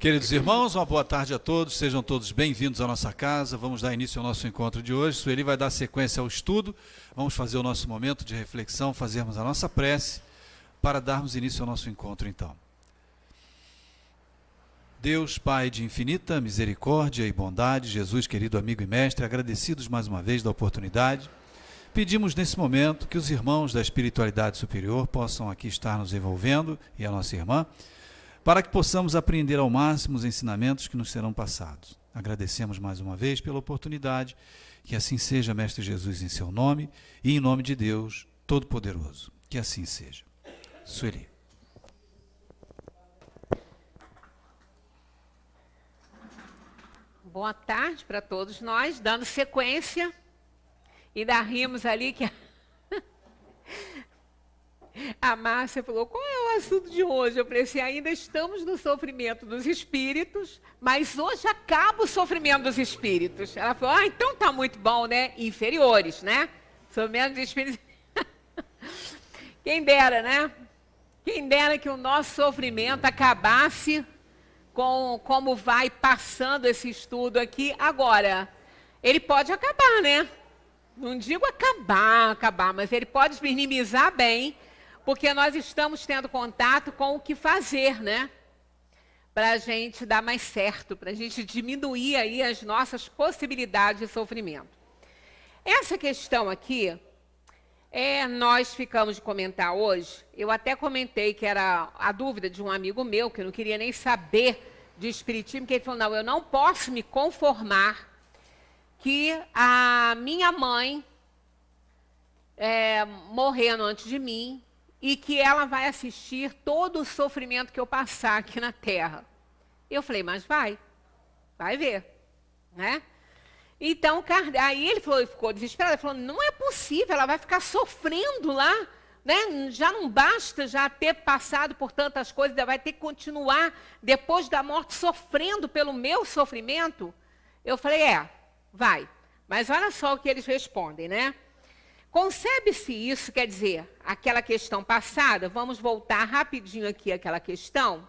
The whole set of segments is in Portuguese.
Queridos irmãos, uma boa tarde a todos, sejam todos bem-vindos à nossa casa. Vamos dar início ao nosso encontro de hoje. Sueli vai dar sequência ao estudo, vamos fazer o nosso momento de reflexão, fazermos a nossa prece para darmos início ao nosso encontro então. Deus, Pai de infinita misericórdia e bondade, Jesus, querido amigo e mestre, agradecidos mais uma vez da oportunidade, pedimos nesse momento que os irmãos da espiritualidade superior possam aqui estar nos envolvendo, e a nossa irmã, para que possamos aprender ao máximo os ensinamentos que nos serão passados. Agradecemos mais uma vez pela oportunidade, que assim seja, Mestre Jesus, em seu nome, e em nome de Deus Todo-Poderoso. Que assim seja. Sueli. Boa tarde para todos nós, dando sequência, e ainda rimos ali que a Márcia falou, qual é o assunto de hoje? Eu falei assim, ainda estamos no sofrimento dos espíritos, mas hoje acaba o sofrimento dos espíritos. Ela falou, então tá muito bom, né? Inferiores, né? Sofrimento dos espíritos. Quem dera, né? Quem dera que o nosso sofrimento acabasse com como vai passando esse estudo aqui. Agora, ele pode acabar, né? Não digo acabar, mas ele pode minimizar bem, porque nós estamos tendo contato com o que fazer, né? Para a gente dar mais certo, para a gente diminuir aí as nossas possibilidades de sofrimento. Essa questão aqui, nós ficamos de comentar hoje, eu até comentei que era a dúvida de um amigo meu, que eu não queria nem saber de espiritismo, que ele falou, não, eu não posso me conformar que a minha mãe morrendo antes de mim, e que ela vai assistir todo o sofrimento que eu passar aqui na Terra. Eu falei, mas vai ver, né? Então, aí ele falou, ficou desesperado, ele falou, não é possível, ela vai ficar sofrendo lá, né? Já não basta já ter passado por tantas coisas, ela vai ter que continuar, depois da morte, sofrendo pelo meu sofrimento. Eu falei, vai. Mas olha só o que eles respondem, né? Concebe-se isso, quer dizer, aquela questão passada, vamos voltar rapidinho aqui àquela questão.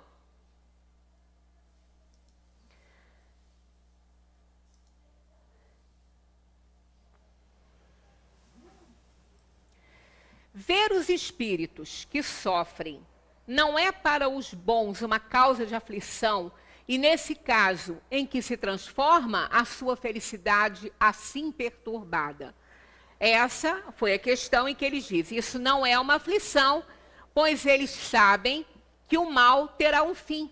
Ver os espíritos que sofrem não é para os bons uma causa de aflição, e nesse caso em que se transforma a sua felicidade assim perturbada. Essa foi a questão em que eles dizem, isso não é uma aflição, pois eles sabem que o mal terá um fim,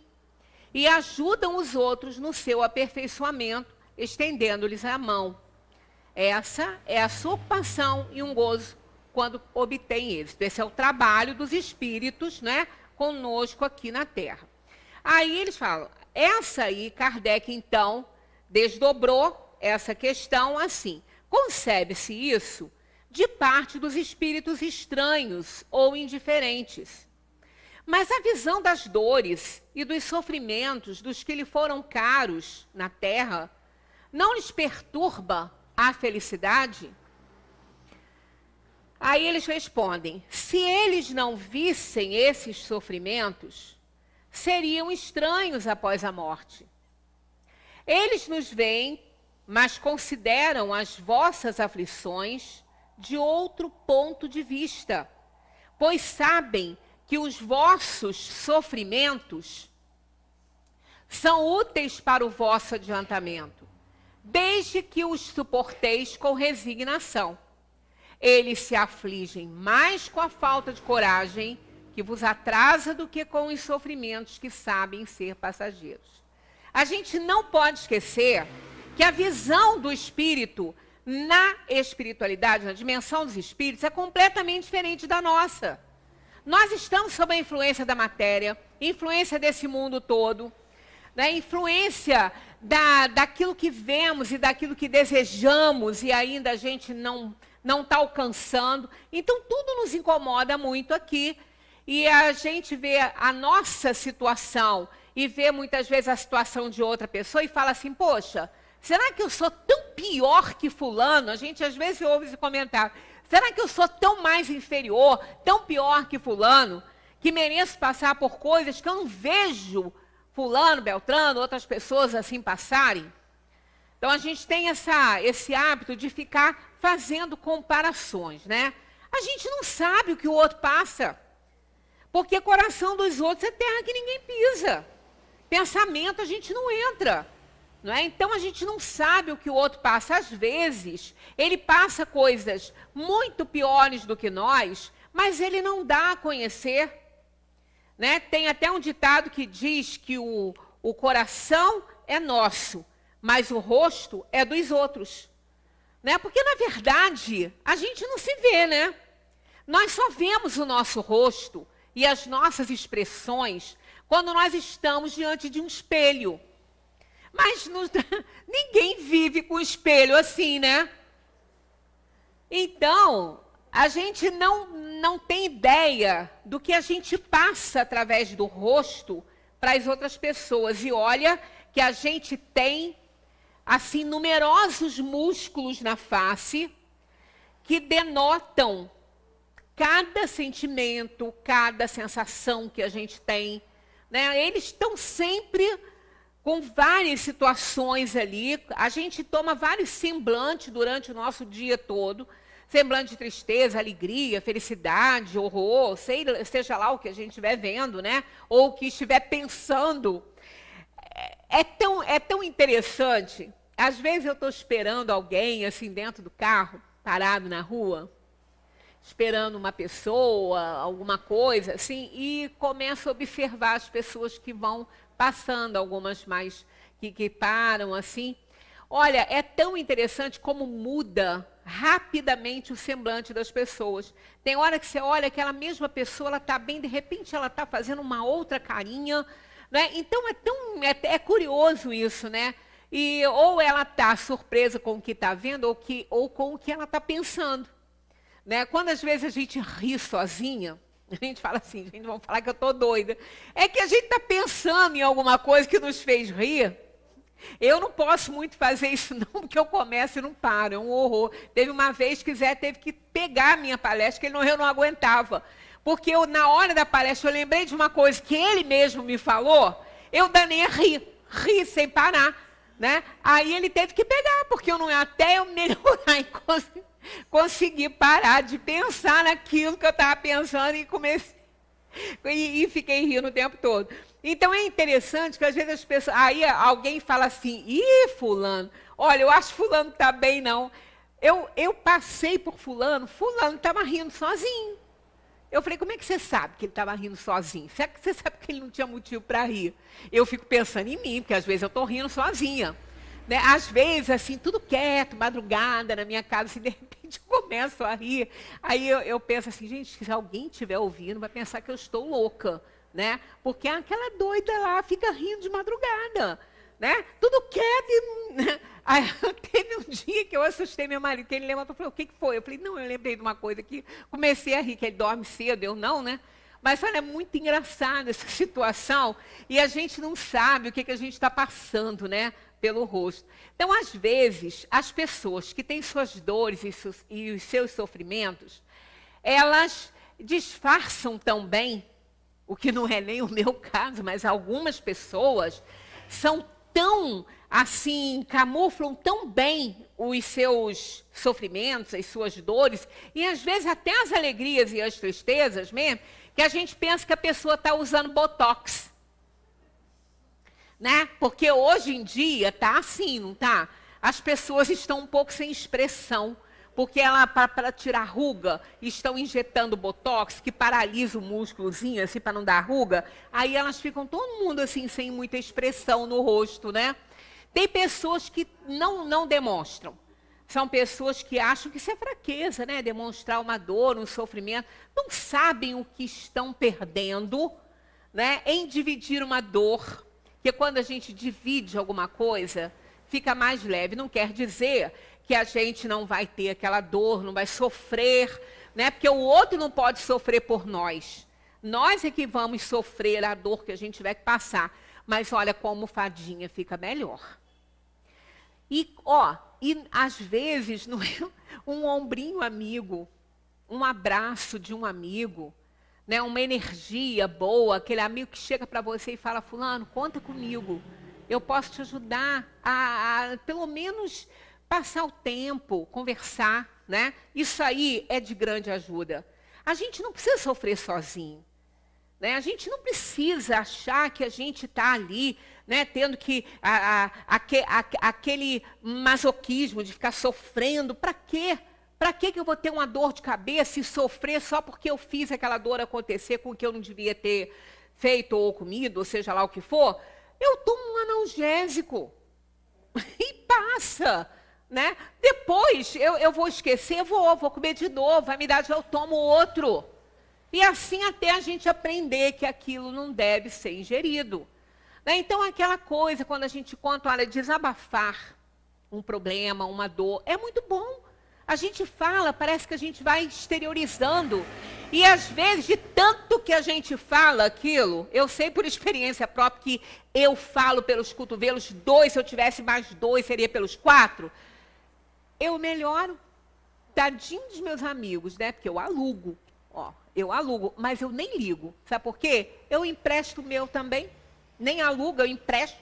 e ajudam os outros no seu aperfeiçoamento, estendendo-lhes a mão. Essa é a sua ocupação e um gozo quando obtém êxito. Esse é o trabalho dos espíritos, né, conosco aqui na Terra. Aí eles falam, essa aí, Kardec então desdobrou essa questão assim, concebe-se isso de parte dos espíritos estranhos ou indiferentes. Mas a visão das dores e dos sofrimentos dos que lhe foram caros na Terra não lhes perturba a felicidade? Aí eles respondem, se eles não vissem esses sofrimentos, seriam estranhos após a morte. Eles nos veem, mas consideram as vossas aflições de outro ponto de vista, pois sabem que os vossos sofrimentos são úteis para o vosso adiantamento, desde que os suporteis com resignação. Eles se afligem mais com a falta de coragem que vos atrasa do que com os sofrimentos que sabem ser passageiros. A gente não pode esquecer que a visão do espírito na espiritualidade, na dimensão dos espíritos, é completamente diferente da nossa. Nós estamos sob a influência da matéria, influência desse mundo todo, né? Influência daquilo que vemos e daquilo que desejamos e ainda a gente não está alcançando. Então, tudo nos incomoda muito aqui. E a gente vê a nossa situação e vê muitas vezes a situação de outra pessoa e fala assim, poxa, será que eu sou tão pior que fulano? A gente às vezes ouve esse comentário. Será que eu sou tão mais inferior, tão pior que fulano, que mereço passar por coisas que eu não vejo fulano, beltrano, outras pessoas assim passarem. Então a gente tem esse hábito de ficar fazendo comparações, né? A gente não sabe o que o outro passa, porque coração dos outros é terra que ninguém pisa. Pensamento a gente não entra, não é? Então a gente não sabe o que o outro passa. Às vezes ele passa coisas muito piores do que nós, mas ele não dá a conhecer, né? Tem até um ditado que diz que o coração é nosso, mas o rosto é dos outros, né? Porque, na verdade, a gente não se vê, né? Nós só vemos o nosso rosto e as nossas expressões quando nós estamos diante de um espelho. Mas ninguém vive com espelho assim, né? Então, a gente não tem ideia do que a gente passa através do rosto para as outras pessoas. E olha que a gente tem assim, numerosos músculos na face que denotam cada sentimento, cada sensação que a gente tem, né? Eles estão sempre com várias situações ali. A gente toma vários semblantes durante o nosso dia todo. Semblante de tristeza, alegria, felicidade, horror, seja lá o que a gente estiver vendo, né? Ou o que estiver pensando. É tão interessante. Às vezes eu estou esperando alguém, assim, dentro do carro, parado na rua, esperando uma pessoa, alguma coisa, assim, e começo a observar as pessoas que vão passando, algumas mais que param, assim. Olha, é tão interessante como muda rapidamente o semblante das pessoas. Tem hora que você olha, aquela mesma pessoa, ela está bem, de repente ela está fazendo uma outra carinha, né? Então é curioso isso, né? E ou ela está surpresa com o que está vendo, ou com o que ela está pensando, né? Quando às vezes a gente ri sozinha, a gente fala assim, gente, vão falar que eu estou doida. É que a gente está pensando em alguma coisa que nos fez rir. Eu não posso muito fazer isso não, porque eu começo e não paro, é um horror. Teve uma vez que Zé teve que pegar a minha palestra, que eu não aguentava. Porque na hora da palestra, eu lembrei de uma coisa que ele mesmo me falou, eu danei a rir sem parar, né? Aí ele teve que pegar, porque até eu melhorar e conseguir parar de pensar naquilo que eu estava pensando e comecei... E fiquei rindo o tempo todo. Então é interessante que às vezes as pessoas... Aí alguém fala assim, ih, fulano, olha, eu acho que fulano não está bem, não. Eu passei por fulano estava rindo sozinho. Eu falei, como é que você sabe que ele estava rindo sozinho? Você sabe que ele não tinha motivo para rir? Eu fico pensando em mim, porque às vezes eu estou rindo sozinha. Né? Às vezes, assim, tudo quieto, madrugada, na minha casa, assim, de repente eu começo a rir. Aí eu penso assim, gente, se alguém estiver ouvindo, vai pensar que eu estou louca, né? Porque aquela doida lá fica rindo de madrugada, né? Tudo quieto. Aí, teve um dia que eu assustei meu marido, que ele levantou e falou, o que foi? Eu falei, não, eu lembrei de uma coisa que comecei a rir, que ele dorme cedo, eu não, né? Mas olha, é muito engraçada essa situação e a gente não sabe o que a gente está passando, né? Pelo rosto. Então, às vezes, as pessoas que têm suas dores e os seus sofrimentos, elas disfarçam tão bem, o que não é nem o meu caso, mas algumas pessoas são tão, assim, camuflam tão bem os seus sofrimentos, as suas dores, e às vezes até as alegrias e as tristezas mesmo, que a gente pensa que a pessoa está usando botox. Né? Porque hoje em dia está assim, não está? As pessoas estão um pouco sem expressão, porque para tirar ruga, estão injetando botox, que paralisa o músculozinho, assim, para não dar ruga. Aí elas ficam todo mundo assim, sem muita expressão no rosto, né? Tem pessoas que não demonstram. São pessoas que acham que isso é fraqueza, né? Demonstrar uma dor, um sofrimento. Não sabem o que estão perdendo, né? Em dividir uma dor. Porque quando a gente divide alguma coisa, fica mais leve. Não quer dizer que a gente não vai ter aquela dor, não vai sofrer, né? Porque o outro não pode sofrer por nós. Nós é que vamos sofrer a dor que a gente tiver que passar. Mas olha, com a almofadinha fica melhor. E às vezes, um ombrinho amigo, um abraço de um amigo, né, uma energia boa, aquele amigo que chega para você e fala, fulano, conta comigo, eu posso te ajudar a pelo menos passar o tempo, conversar, né? Isso aí é de grande ajuda. A gente não precisa sofrer sozinho, né? A gente não precisa achar que a gente está ali, né, tendo que aquele masoquismo de ficar sofrendo. Para quê? Para que eu vou ter uma dor de cabeça e sofrer só porque eu fiz aquela dor acontecer com o que eu não devia ter feito ou comido, ou seja lá o que for? Eu tomo um analgésico e passa, né? Depois eu vou esquecer, vou comer de novo, vai me dar, eu tomo outro. E assim até a gente aprender que aquilo não deve ser ingerido. Né? Então, aquela coisa, quando a gente conta, olha, desabafar um problema, uma dor, é muito bom. A gente fala, parece que a gente vai exteriorizando. E às vezes, de tanto que a gente fala aquilo, eu sei por experiência própria que eu falo pelos cotovelos 2, se eu tivesse mais 2, seria pelos 4. Eu melhoro. Tadinho dos meus amigos, né? Porque eu alugo. Ó, eu alugo, mas eu nem ligo. Sabe por quê? Eu empresto o meu também. Nem alugo, eu empresto,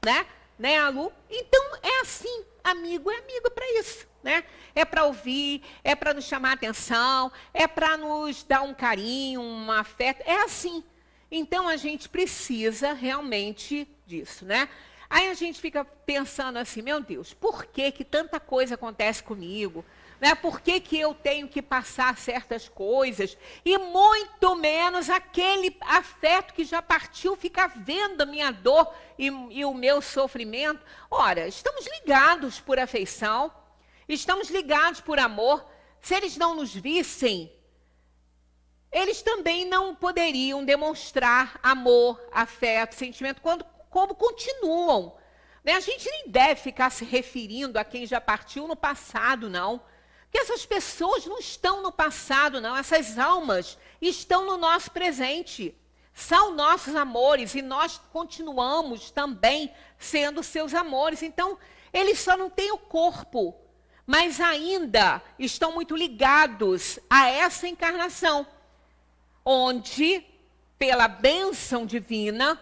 né? Nem alugo. Então, é assim. Amigo é amigo para isso, né? É para ouvir, é para nos chamar a atenção, é para nos dar um carinho, um afeto. É assim. Então, a gente precisa realmente disso, né? Aí a gente fica pensando assim, meu Deus, por que tanta coisa acontece comigo? Né? Por que eu tenho que passar certas coisas? E muito menos aquele afeto que já partiu fica vendo a minha dor e o meu sofrimento. Ora, estamos ligados por afeição, estamos ligados por amor. Se eles não nos vissem, eles também não poderiam demonstrar amor, afeto, sentimento, como continuam. Né? A gente nem deve ficar se referindo a quem já partiu no passado, não. Porque essas pessoas não estão no passado, não. Essas almas estão no nosso presente. São nossos amores e nós continuamos também sendo seus amores. Então, eles só não têm o corpo, mas ainda estão muito ligados a essa encarnação, onde, pela bênção divina,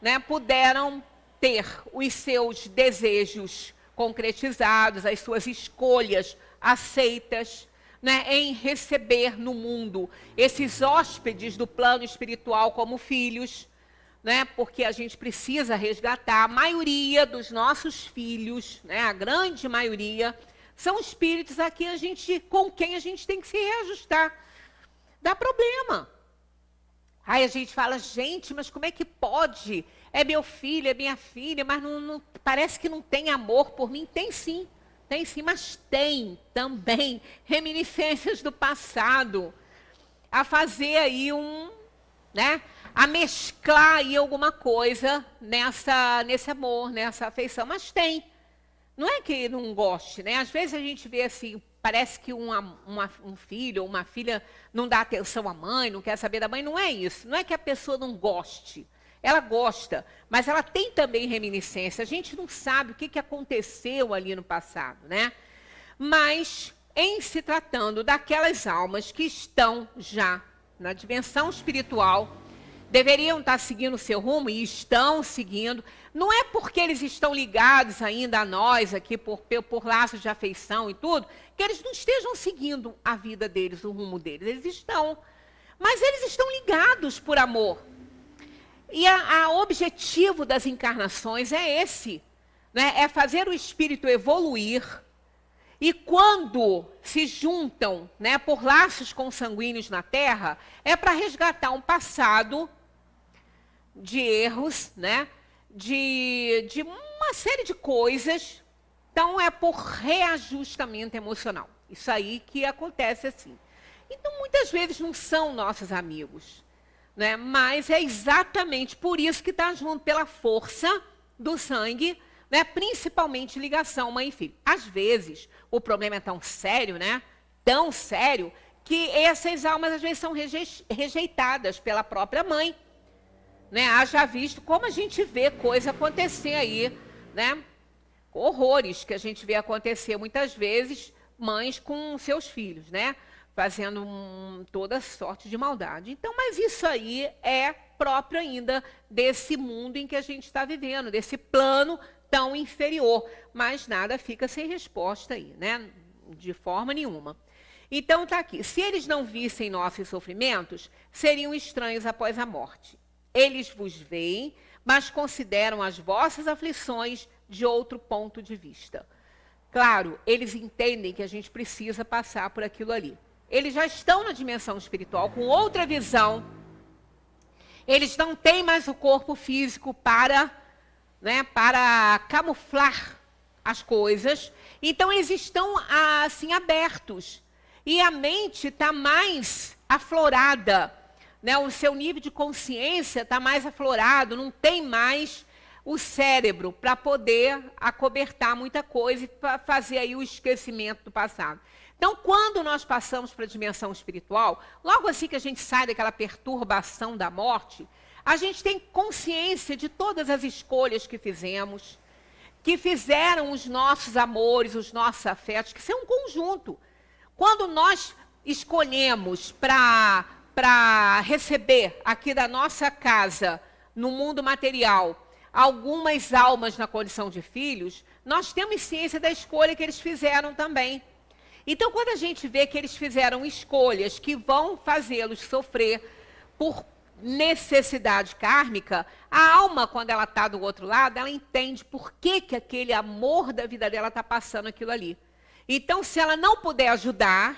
né, puderam ter os seus desejos concretizados, as suas escolhas aceitas, né, em receber no mundo esses hóspedes do plano espiritual como filhos, né, porque a gente precisa resgatar. A maioria dos nossos filhos, né, a grande maioria, são espíritos com quem a gente tem que se reajustar. Dá problema. Aí a gente fala, gente, mas como é que pode? É meu filho, é minha filha, mas não, parece que não tem amor por mim. Tem sim, mas tem também reminiscências do passado. A fazer aí né, a mesclar aí alguma coisa nesse amor, nessa afeição. Mas tem. Não é que não goste, né? Às vezes a gente vê assim, parece que um filho ou uma filha não dá atenção à mãe, não quer saber da mãe. Não é isso. Não é que a pessoa não goste. Ela gosta, mas ela tem também reminiscência. A gente não sabe o que aconteceu ali no passado, né? Mas, em se tratando daquelas almas que estão já na dimensão espiritual, deveriam estar seguindo o seu rumo e estão seguindo. Não é porque eles estão ligados ainda a nós aqui por laços de afeição e tudo, que eles não estejam seguindo a vida deles, o rumo deles. Eles estão. Mas eles estão ligados por amor. E o objetivo das encarnações é esse, né? É fazer o espírito evoluir. E quando se juntam, né, por laços consanguíneos na Terra, é para resgatar um passado de erros, né, de uma série de coisas. Então, é por reajustamento emocional. Isso aí que acontece assim. Então, muitas vezes não são nossos amigos, né? Mas é exatamente por isso que está junto, pela força do sangue, né? Principalmente ligação mãe e filho. Às vezes, o problema é tão sério, né? Tão sério, que essas almas às vezes são rejeitadas pela própria mãe. Né? Haja visto como a gente vê coisa acontecer aí, né? Horrores que a gente vê acontecer muitas vezes, mães com seus filhos, né? fazendo toda sorte de maldade. Então, mas isso aí é próprio ainda desse mundo em que a gente está vivendo, desse plano tão inferior. Mas nada fica sem resposta aí, né? De forma nenhuma. Então, está aqui. Se eles não vissem nossos sofrimentos, seriam estranhos após a morte. Eles vos veem, mas consideram as vossas aflições de outro ponto de vista. Claro, eles entendem que a gente precisa passar por aquilo ali. Eles já estão na dimensão espiritual, com outra visão. Eles não têm mais o corpo físico para camuflar as coisas. Então, eles estão assim abertos. E a mente está mais aflorada, né? O seu nível de consciência está mais aflorado, não tem mais o cérebro para poder acobertar muita coisa e para fazer aí o esquecimento do passado. Então, quando nós passamos para a dimensão espiritual, logo assim que a gente sai daquela perturbação da morte, a gente tem consciência de todas as escolhas que fizemos, que fizeram os nossos amores, os nossos afetos, que são um conjunto. Quando nós escolhemos para receber aqui da nossa casa, no mundo material, algumas almas na condição de filhos, nós temos ciência da escolha que eles fizeram também. Então, quando a gente vê que eles fizeram escolhas que vão fazê-los sofrer por necessidade kármica, a alma, quando ela está do outro lado, ela entende por que aquele amor da vida dela está passando aquilo ali. Então, se ela não puder ajudar,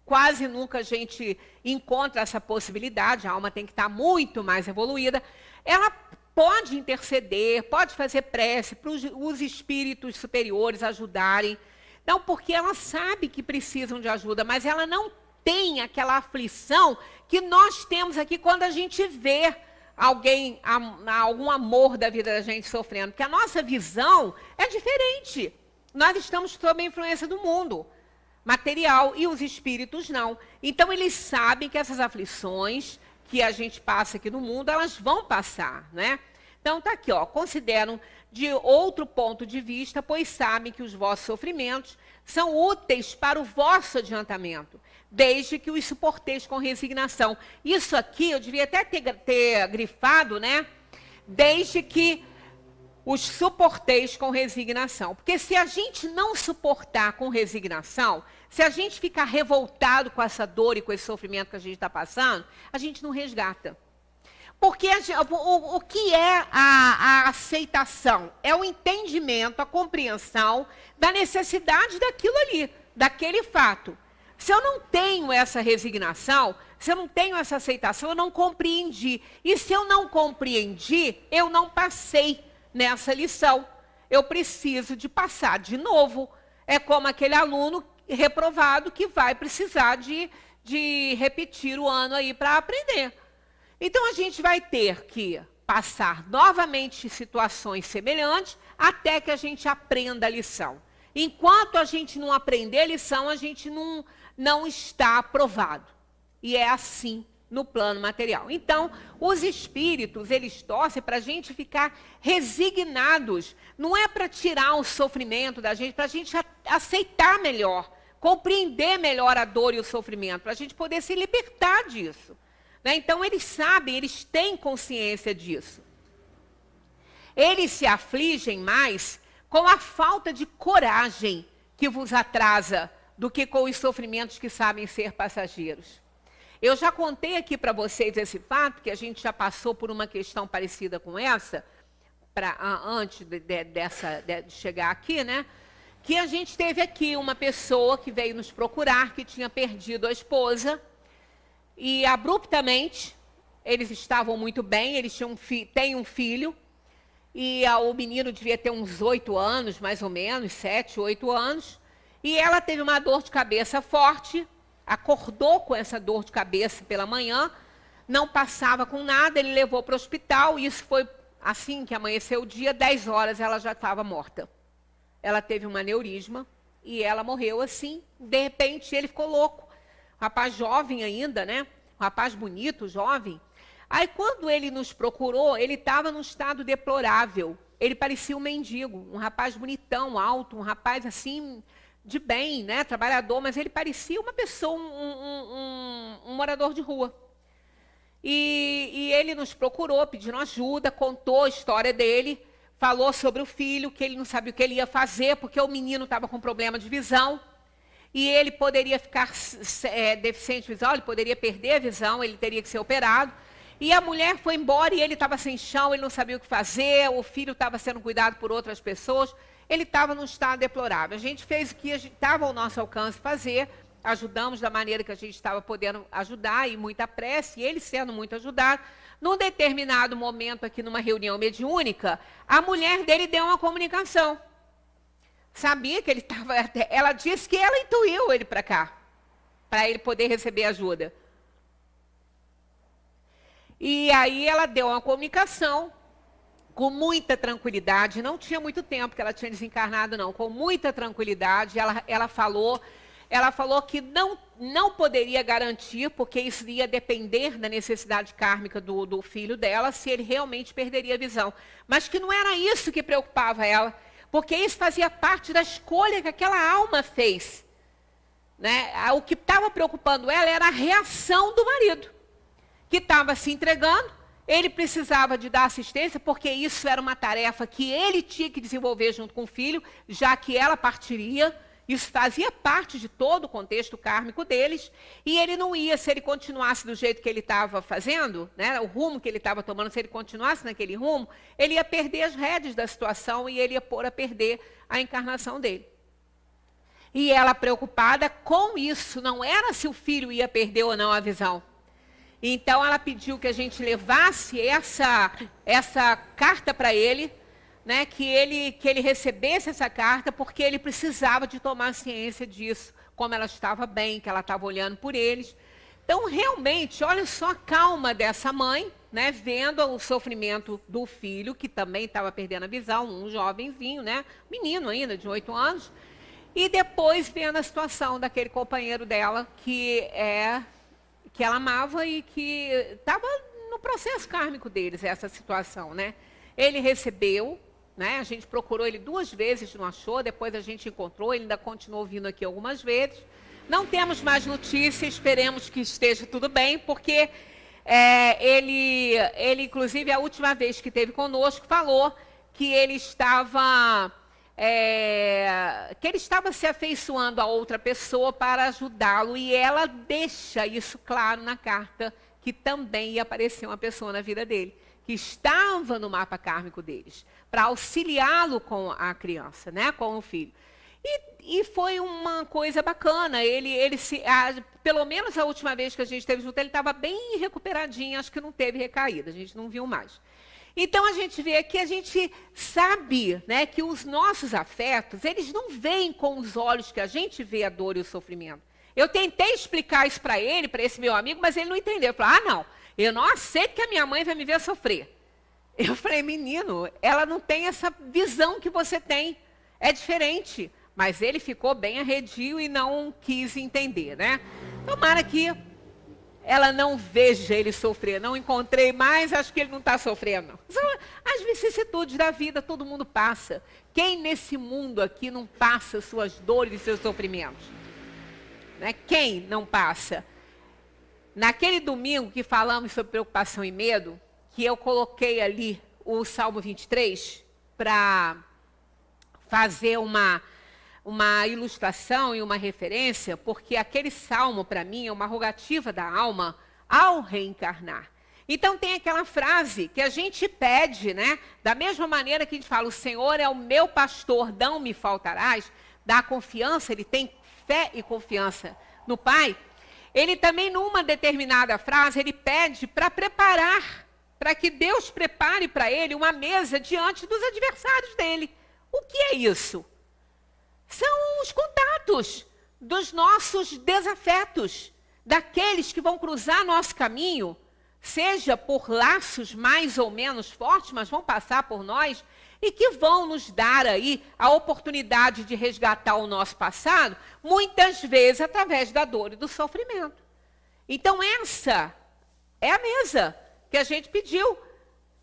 quase nunca a gente encontra essa possibilidade, a alma tem que estar muito mais evoluída, ela pode interceder, pode fazer prece para os espíritos superiores ajudarem. Não, porque ela sabe que precisam de ajuda, mas ela não tem aquela aflição que nós temos aqui quando a gente vê alguém, algum amor da vida da gente sofrendo. Porque a nossa visão é diferente. Nós estamos sob a influência do mundo material e os espíritos não. Então, eles sabem que essas aflições que a gente passa aqui no mundo, elas vão passar, né? Então, está aqui, ó, consideram de outro ponto de vista, pois sabem que os vossos sofrimentos são úteis para o vosso adiantamento, desde que os suporteis com resignação. Isso aqui, eu devia até ter grifado, né? Desde que os suporteis com resignação. Porque se a gente não suportar com resignação, se a gente ficar revoltado com essa dor e com esse sofrimento que a gente está passando, a gente não resgata. Porque o que é a aceitação? É o entendimento, a compreensão da necessidade daquilo ali, daquele fato. Se eu não tenho essa resignação, se eu não tenho essa aceitação, eu não compreendi. E se eu não compreendi, eu não passei nessa lição. Eu preciso de passar de novo. É como aquele aluno reprovado que vai precisar de repetir o ano aí para aprender. Então, a gente vai ter que passar novamente situações semelhantes até que a gente aprenda a lição. Enquanto a gente não aprender a lição, a gente não está aprovado. E é assim no plano material. Então, os espíritos, eles torcem para a gente ficar resignados. Não é para tirar o sofrimento da gente, para a gente aceitar melhor, compreender melhor a dor e o sofrimento, para a gente poder se libertar disso. Né? Então, eles sabem, eles têm consciência disso. Eles se afligem mais com a falta de coragem que vos atrasa do que com os sofrimentos que sabem ser passageiros. Eu já contei aqui para vocês esse fato, que a gente já passou por uma questão parecida com essa, antes de chegar aqui, né? Que a gente teve aqui uma pessoa que veio nos procurar, que tinha perdido a esposa, e abruptamente, eles estavam muito bem, eles têm um filho, e o menino devia ter uns 8 anos, mais ou menos, 7, 8 anos, e ela teve uma dor de cabeça forte, acordou com essa dor de cabeça pela manhã, não passava com nada, ele levou para o hospital, e isso foi assim que amanheceu o dia, 10 horas ela já estava morta. Ela teve um aneurisma, e ela morreu assim, de repente ele ficou louco. Rapaz jovem ainda, né? Um rapaz bonito, jovem. Aí, quando ele nos procurou, ele estava num estado deplorável. Ele parecia um mendigo, um rapaz bonitão, alto, um rapaz assim, de bem, né, trabalhador, mas ele parecia uma pessoa, um morador de rua. E ele nos procurou, pedindo ajuda, contou a história dele, falou sobre o filho, que ele não sabia o que ele ia fazer, porque o menino estava com problema de visão, e ele poderia ficar deficiente de visão, ele poderia perder a visão, ele teria que ser operado. E a mulher foi embora e ele estava sem chão, ele não sabia o que fazer, o filho estava sendo cuidado por outras pessoas, ele estava num estado deplorável. A gente fez o que estava ao nosso alcance fazer, ajudamos da maneira que a gente estava podendo ajudar, e muita prece, e ele sendo muito ajudado. Num determinado momento aqui numa reunião mediúnica, a mulher dele deu uma comunicação. Sabia que ele estava... Ela disse que ela intuiu ele para cá, para ele poder receber ajuda. E aí ela deu uma comunicação com muita tranquilidade, não tinha muito tempo que ela tinha desencarnado, não, com muita tranquilidade, ela falou que não poderia garantir, porque isso ia depender da necessidade kármica do filho dela, se ele realmente perderia a visão. Mas que não era isso que preocupava ela, porque isso fazia parte da escolha que aquela alma fez. Né? O que estava preocupando ela era a reação do marido, que estava se entregando. Ele precisava de dar assistência, porque isso era uma tarefa que ele tinha que desenvolver junto com o filho, já que ela partiria. Isso fazia parte de todo o contexto kármico deles, e ele não ia, se ele continuasse do jeito que ele estava fazendo, né, o rumo que ele estava tomando, se ele continuasse naquele rumo, ele ia perder as rédeas da situação e ele ia pôr a perder a encarnação dele. E ela, preocupada com isso, não era se o filho ia perder ou não a visão. Então, ela pediu que a gente levasse essa carta para ele, né, que ele recebesse essa carta, porque ele precisava de tomar ciência disso, como ela estava bem, que ela estava olhando por eles. Então, realmente, olha só a calma dessa mãe, né, vendo o sofrimento do filho, que também estava perdendo a visão, um jovenzinho, né, menino ainda, de 8 anos, e depois vendo a situação daquele companheiro dela, que ela amava e que estava no processo kármico deles, essa situação, né? Ele recebeu, né? A gente procurou ele 2 vezes, não achou, depois a gente encontrou, ele ainda continuou vindo aqui algumas vezes. Não temos mais notícias, esperemos que esteja tudo bem, porque ele, inclusive, a última vez que esteve conosco, falou que ele estava... que ele estava se afeiçoando a outra pessoa para ajudá-lo, e ela deixa isso claro na carta, que também ia aparecer uma pessoa na vida dele, que estava no mapa kármico deles, para auxiliá-lo com a criança, né, com o filho. E foi uma coisa bacana, pelo menos a última vez que a gente esteve junto, ele estava bem recuperadinho, acho que não teve recaída, a gente não viu mais. Então, a gente vê que a gente sabe, né, que os nossos afetos, eles não veem com os olhos que a gente vê a dor e o sofrimento. Eu tentei explicar isso para ele, para esse meu amigo, mas ele não entendeu. Eu falei, não, eu não aceito que a minha mãe vai me ver sofrer. Eu falei, menino, ela não tem essa visão que você tem, é diferente. Mas ele ficou bem arredio e não quis entender, né? Tomara que ela não veja ele sofrer. Não encontrei mais, acho que ele não está sofrendo. São as vicissitudes da vida, todo mundo passa. Quem nesse mundo aqui não passa suas dores e seus sofrimentos? Né? Quem não passa? Naquele domingo que falamos sobre preocupação e medo, que eu coloquei ali o Salmo 23 para fazer uma ilustração e uma referência, porque aquele salmo, para mim, é uma rogativa da alma ao reencarnar. Então, tem aquela frase que a gente pede, né? Da mesma maneira que a gente fala, o Senhor é o meu pastor, não me faltarás, dá confiança, ele tem fé e confiança no Pai. Ele também, numa determinada frase, ele pede para preparar, para que Deus prepare para ele uma mesa diante dos adversários dele. O que é isso? São os contatos dos nossos desafetos, daqueles que vão cruzar nosso caminho, seja por laços mais ou menos fortes, mas vão passar por nós, e que vão nos dar aí a oportunidade de resgatar o nosso passado, muitas vezes através da dor e do sofrimento. Então essa é a mesa que a gente pediu.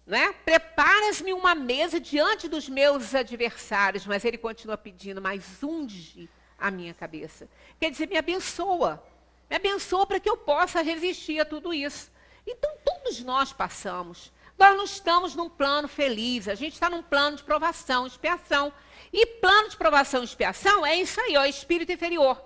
Né? Preparas-me uma mesa diante dos meus adversários, mas ele continua pedindo, mas unge a minha cabeça. Quer dizer, me abençoa. Me abençoa para que eu possa resistir a tudo isso. Então, todos nós passamos. Nós não estamos num plano feliz, a gente está num plano de provação, expiação. E plano de provação e expiação é isso aí, ó, espírito inferior.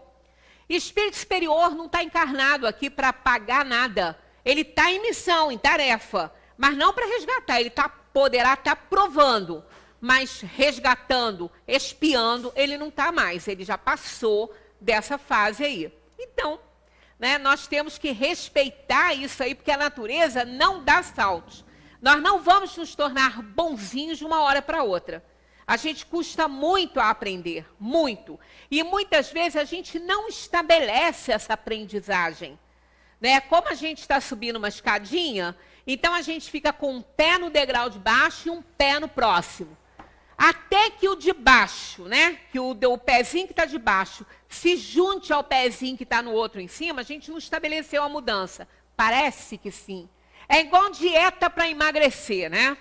Espírito superior não está encarnado aqui para pagar nada. Ele está em missão, em tarefa, mas não para resgatar. Ele poderá estar provando, mas resgatando, expiando, ele não está mais. Ele já passou dessa fase aí. Então, né, nós temos que respeitar isso aí, porque a natureza não dá saltos. Nós não vamos nos tornar bonzinhos de uma hora para outra. A gente custa muito a aprender, muito. E muitas vezes a gente não estabelece essa aprendizagem. Né? Como a gente está subindo uma escadinha, então a gente fica com um pé no degrau de baixo e um pé no próximo. Até que o de baixo, né? Que o pezinho que está de baixo se junte ao pezinho que está no outro em cima, a gente não estabeleceu a mudança. Parece que sim. É igual dieta para emagrecer, né?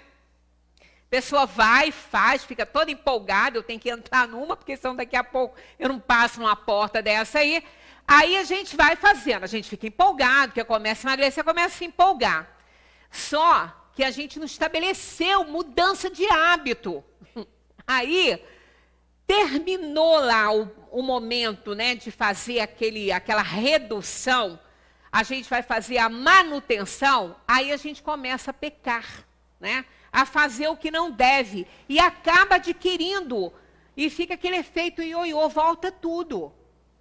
A pessoa vai, faz, fica toda empolgada, eu tenho que entrar numa, porque senão daqui a pouco eu não passo numa porta dessa aí. Aí a gente vai fazendo, a gente fica empolgado, porque começa a emagrecer, começa a se empolgar. Só que a gente não estabeleceu mudança de hábito. Aí, terminou lá o momento, né, de fazer aquela redução, a gente vai fazer a manutenção, aí a gente começa a pecar, né? A fazer o que não deve, e acaba adquirindo, e fica aquele efeito ioiô, volta tudo.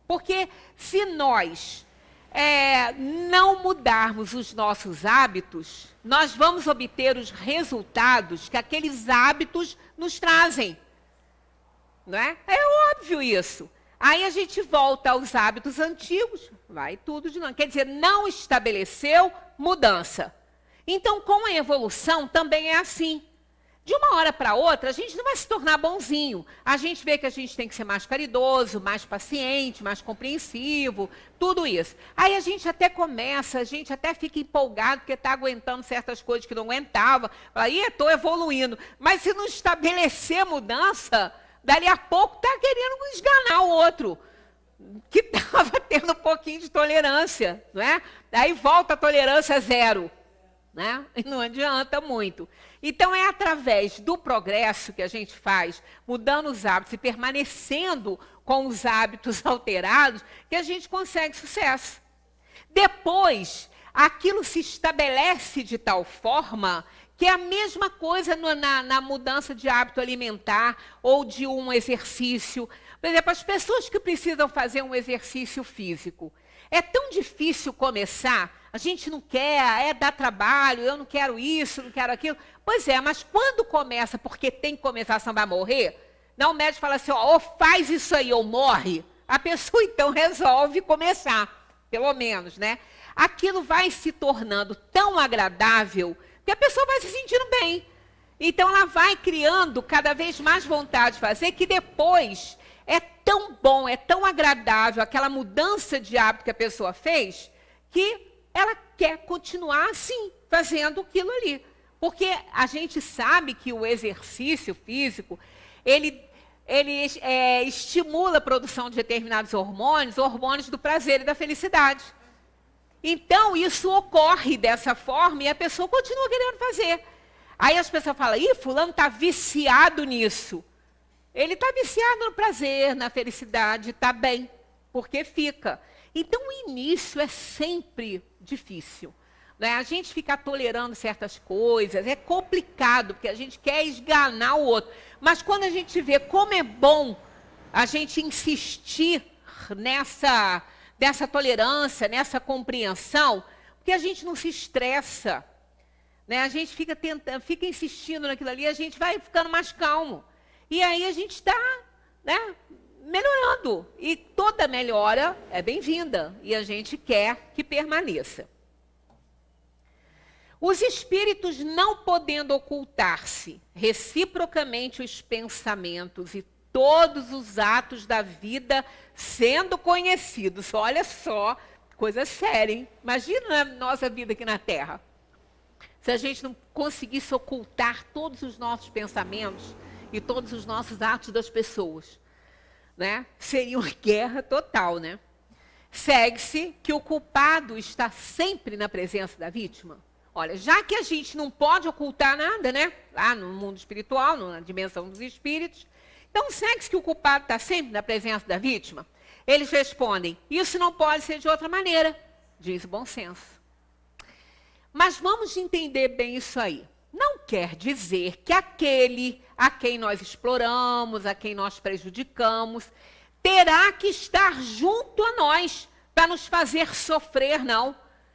Porque se nós não mudarmos os nossos hábitos, nós vamos obter os resultados que aqueles hábitos nos trazem. Não é? É óbvio isso. Aí a gente volta aos hábitos antigos, vai tudo de novo. Quer dizer, não estabeleceu mudança. Então, com a evolução também é assim. De uma hora para outra, a gente não vai se tornar bonzinho. A gente vê que a gente tem que ser mais caridoso, mais paciente, mais compreensivo, tudo isso. Aí a gente até começa, a gente até fica empolgado porque está aguentando certas coisas que não aguentava. Aí estou evoluindo. Mas se não estabelecer mudança, dali a pouco está querendo esganar o outro, que estava tendo um pouquinho de tolerância, não é? Aí volta a tolerância zero. Né? E não adianta muito. Então, é através do progresso que a gente faz, mudando os hábitos e permanecendo com os hábitos alterados, que a gente consegue sucesso. Depois, aquilo se estabelece de tal forma que é a mesma coisa na mudança de hábito alimentar ou de um exercício. Por exemplo, as pessoas que precisam fazer um exercício físico, é tão difícil começar, a gente não quer, dá trabalho, eu não quero isso, não quero aquilo. Pois é, mas quando começa, porque tem que começar, senão vai morrer, não, o médico fala assim, ó, ou faz isso aí ou morre, a pessoa então resolve começar, pelo menos, né? Aquilo vai se tornando tão agradável que a pessoa vai se sentindo bem. Então ela vai criando cada vez mais vontade de fazer, que depois é tão bom, é tão agradável aquela mudança de hábito que a pessoa fez, que ela quer continuar assim, fazendo aquilo ali. Porque a gente sabe que o exercício físico, ele estimula a produção de determinados hormônios, hormônios do prazer e da felicidade. Então, isso ocorre dessa forma e a pessoa continua querendo fazer. Aí as pessoas falam, fulano está viciado nisso. Ele está viciado no prazer, na felicidade, está bem, porque fica. Então, o início é sempre difícil. Né? A gente ficar tolerando certas coisas é complicado, porque a gente quer esganar o outro. Mas quando a gente vê como é bom a gente insistir nessa tolerância, nessa compreensão, porque a gente não se estressa. Né? A gente fica insistindo naquilo ali, a gente vai ficando mais calmo. E aí a gente está, né, melhorando. E toda melhora é bem-vinda. E a gente quer que permaneça. Os espíritos não podendo ocultar-se reciprocamente os pensamentos e todos os atos da vida sendo conhecidos. Olha só, coisa séria, hein? Imagina a nossa vida aqui na Terra. Se a gente não conseguisse ocultar todos os nossos pensamentos e todos os nossos atos das pessoas. né? Seria uma guerra total, né? Segue-se que o culpado está sempre na presença da vítima. Olha, já que a gente não pode ocultar nada, né? Lá no mundo espiritual, na dimensão dos espíritos, então segue-se que o culpado está sempre na presença da vítima. Eles respondem, isso não pode ser de outra maneira, diz o bom senso. Mas vamos entender bem isso aí. Não quer dizer que aquele a quem nós exploramos, a quem nós prejudicamos, terá que estar junto a nós para nos fazer sofrer, não.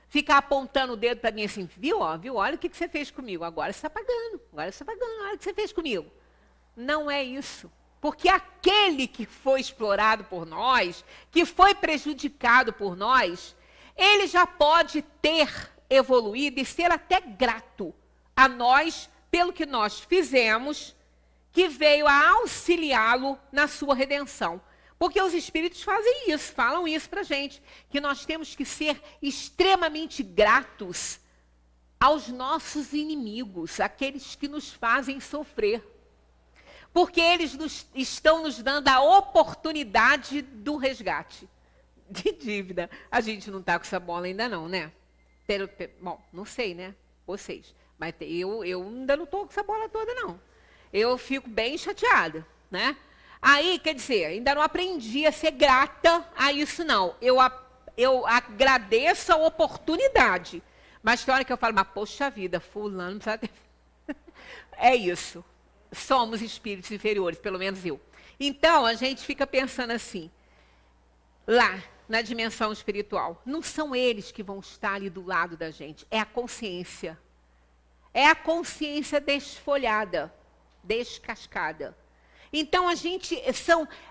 Ficar apontando o dedo para mim assim, viu, olha o que você fez comigo, agora você está pagando, olha o que você fez comigo. Não é isso. Porque aquele que foi explorado por nós, que foi prejudicado por nós, ele já pode ter evoluído e ser até grato a nós pelo que nós fizemos, que veio a auxiliá-lo na sua redenção. Porque os espíritos fazem isso, falam isso para a gente, que nós temos que ser extremamente gratos aos nossos inimigos, aqueles que nos fazem sofrer. Porque eles estão nos dando a oportunidade do resgate de dívida. A gente não está com essa bola ainda não, né? Bom, não sei, né? Vocês. Mas eu ainda não estou com essa bola toda, não. Eu fico bem chateada, né? Aí, quer dizer, ainda não aprendi a ser grata a isso, não. Eu agradeço a oportunidade. Mas tem hora que eu falo, mas poxa vida, fulano precisa ter... É isso. Somos espíritos inferiores, pelo menos eu. Então, a gente fica pensando assim, lá, na dimensão espiritual, não são eles que vão estar ali do lado da gente, é a consciência. É a consciência desfolhada, descascada. Então, a gente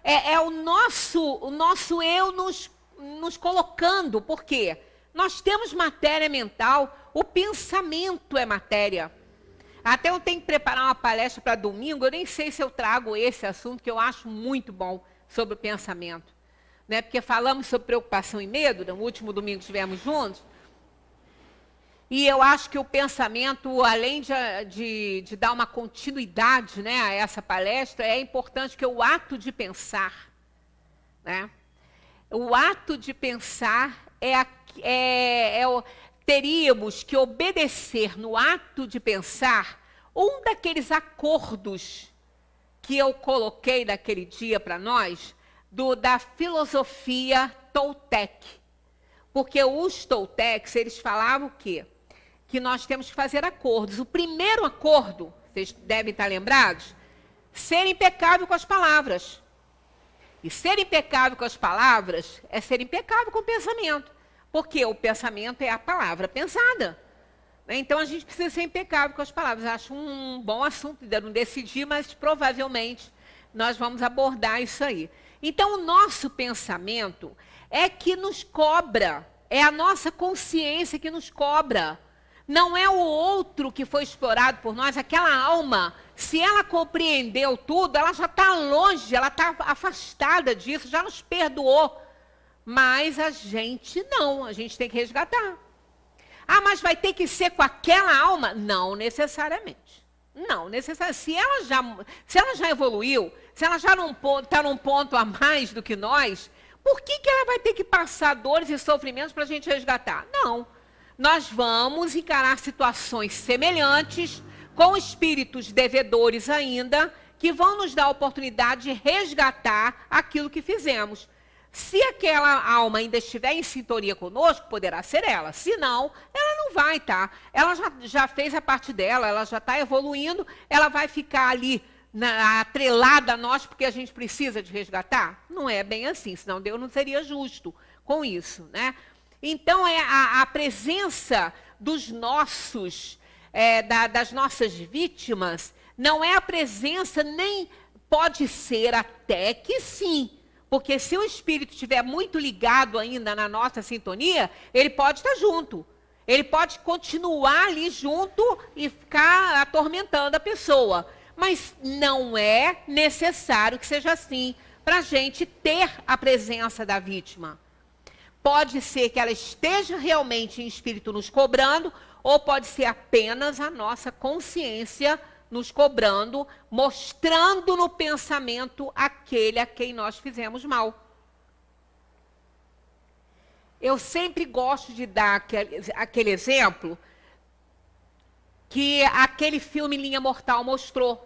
é o nosso eu nos colocando, por quê? Nós temos matéria mental, o pensamento é matéria. Até eu tenho que preparar uma palestra para domingo, eu nem sei se eu trago esse assunto, que eu acho muito bom, sobre o pensamento. Né? Porque falamos sobre preocupação e medo, no último domingo estivemos juntos, e eu acho que o pensamento, além de dar uma continuidade, né, a essa palestra, é importante que o ato de pensar, né? O ato de pensar teríamos que obedecer no ato de pensar um daqueles acordos que eu coloquei naquele dia para nós, da filosofia Toltec. Porque os Toltecs, eles falavam o quê? Que nós temos que fazer acordos. O primeiro acordo, vocês devem estar lembrados, ser impecável com as palavras. E ser impecável com as palavras é ser impecável com o pensamento. Porque o pensamento é a palavra pensada. Então, a gente precisa ser impecável com as palavras. Acho um bom assunto, ainda não decidi, mas provavelmente nós vamos abordar isso aí. Então, o nosso pensamento é que nos cobra. É a nossa consciência que nos cobra. Não é o outro que foi explorado por nós, aquela alma. Se ela compreendeu tudo, ela já está longe, ela está afastada disso, já nos perdoou. Mas a gente não, a gente tem que resgatar. Ah, mas vai ter que ser com aquela alma? Não necessariamente. Não necessariamente. Se ela já evoluiu, se ela já está num ponto a mais do que nós, por que ela vai ter que passar dores e sofrimentos para a gente resgatar? Não. Nós vamos encarar situações semelhantes, com espíritos devedores ainda, que vão nos dar a oportunidade de resgatar aquilo que fizemos. Se aquela alma ainda estiver em sintonia conosco, poderá ser ela. Se não, ela não vai estar. Ela já fez a parte dela, ela já está evoluindo, ela vai ficar ali atrelada a nós porque a gente precisa de resgatar? Não é bem assim, senão Deus não seria justo com isso, né? Então, a presença dos das nossas vítimas não é a presença, nem pode ser até que sim. Porque se o espírito estiver muito ligado ainda na nossa sintonia, ele pode estar junto. Ele pode continuar ali junto e ficar atormentando a pessoa. Mas não é necessário que seja assim para a gente ter a presença da vítima. Pode ser que ela esteja realmente em espírito nos cobrando, ou pode ser apenas a nossa consciência nos cobrando, mostrando no pensamento aquele a quem nós fizemos mal. Eu sempre gosto de dar aquele exemplo que aquele filme Linha Mortal mostrou.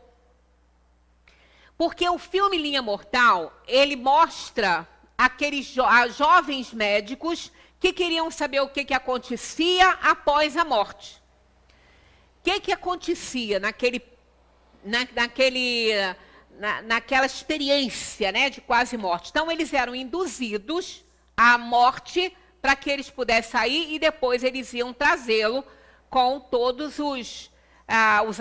Porque o filme Linha Mortal, ele mostra aqueles jovens médicos que queriam saber o que acontecia após a morte. O que acontecia naquela experiência, né, de quase morte? Então, eles eram induzidos à morte para que eles pudessem sair e depois eles iam trazê-lo com todos os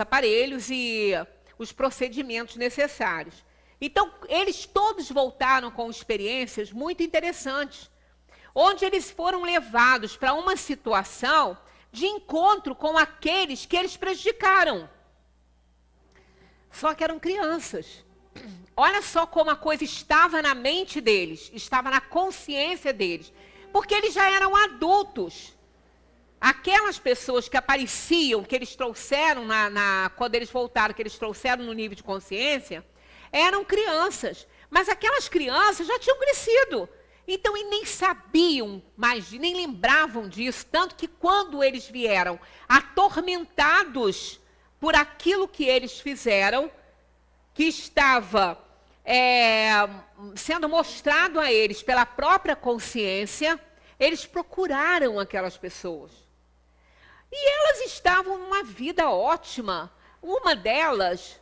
aparelhos e os procedimentos necessários. Então, eles todos voltaram com experiências muito interessantes, onde eles foram levados para uma situação de encontro com aqueles que eles prejudicaram. Só que eram crianças. Olha só como a coisa estava na mente deles, estava na consciência deles, porque eles já eram adultos. Aquelas pessoas que apareciam, que eles trouxeram, quando eles voltaram, que eles trouxeram no nível de consciência, eram crianças. Mas aquelas crianças já tinham crescido. Então, e nem sabiam mais, nem lembravam disso. Tanto que quando eles vieram atormentados por aquilo que eles fizeram, que estava sendo mostrado a eles pela própria consciência, eles procuraram aquelas pessoas. E elas estavam numa vida ótima. Uma delas,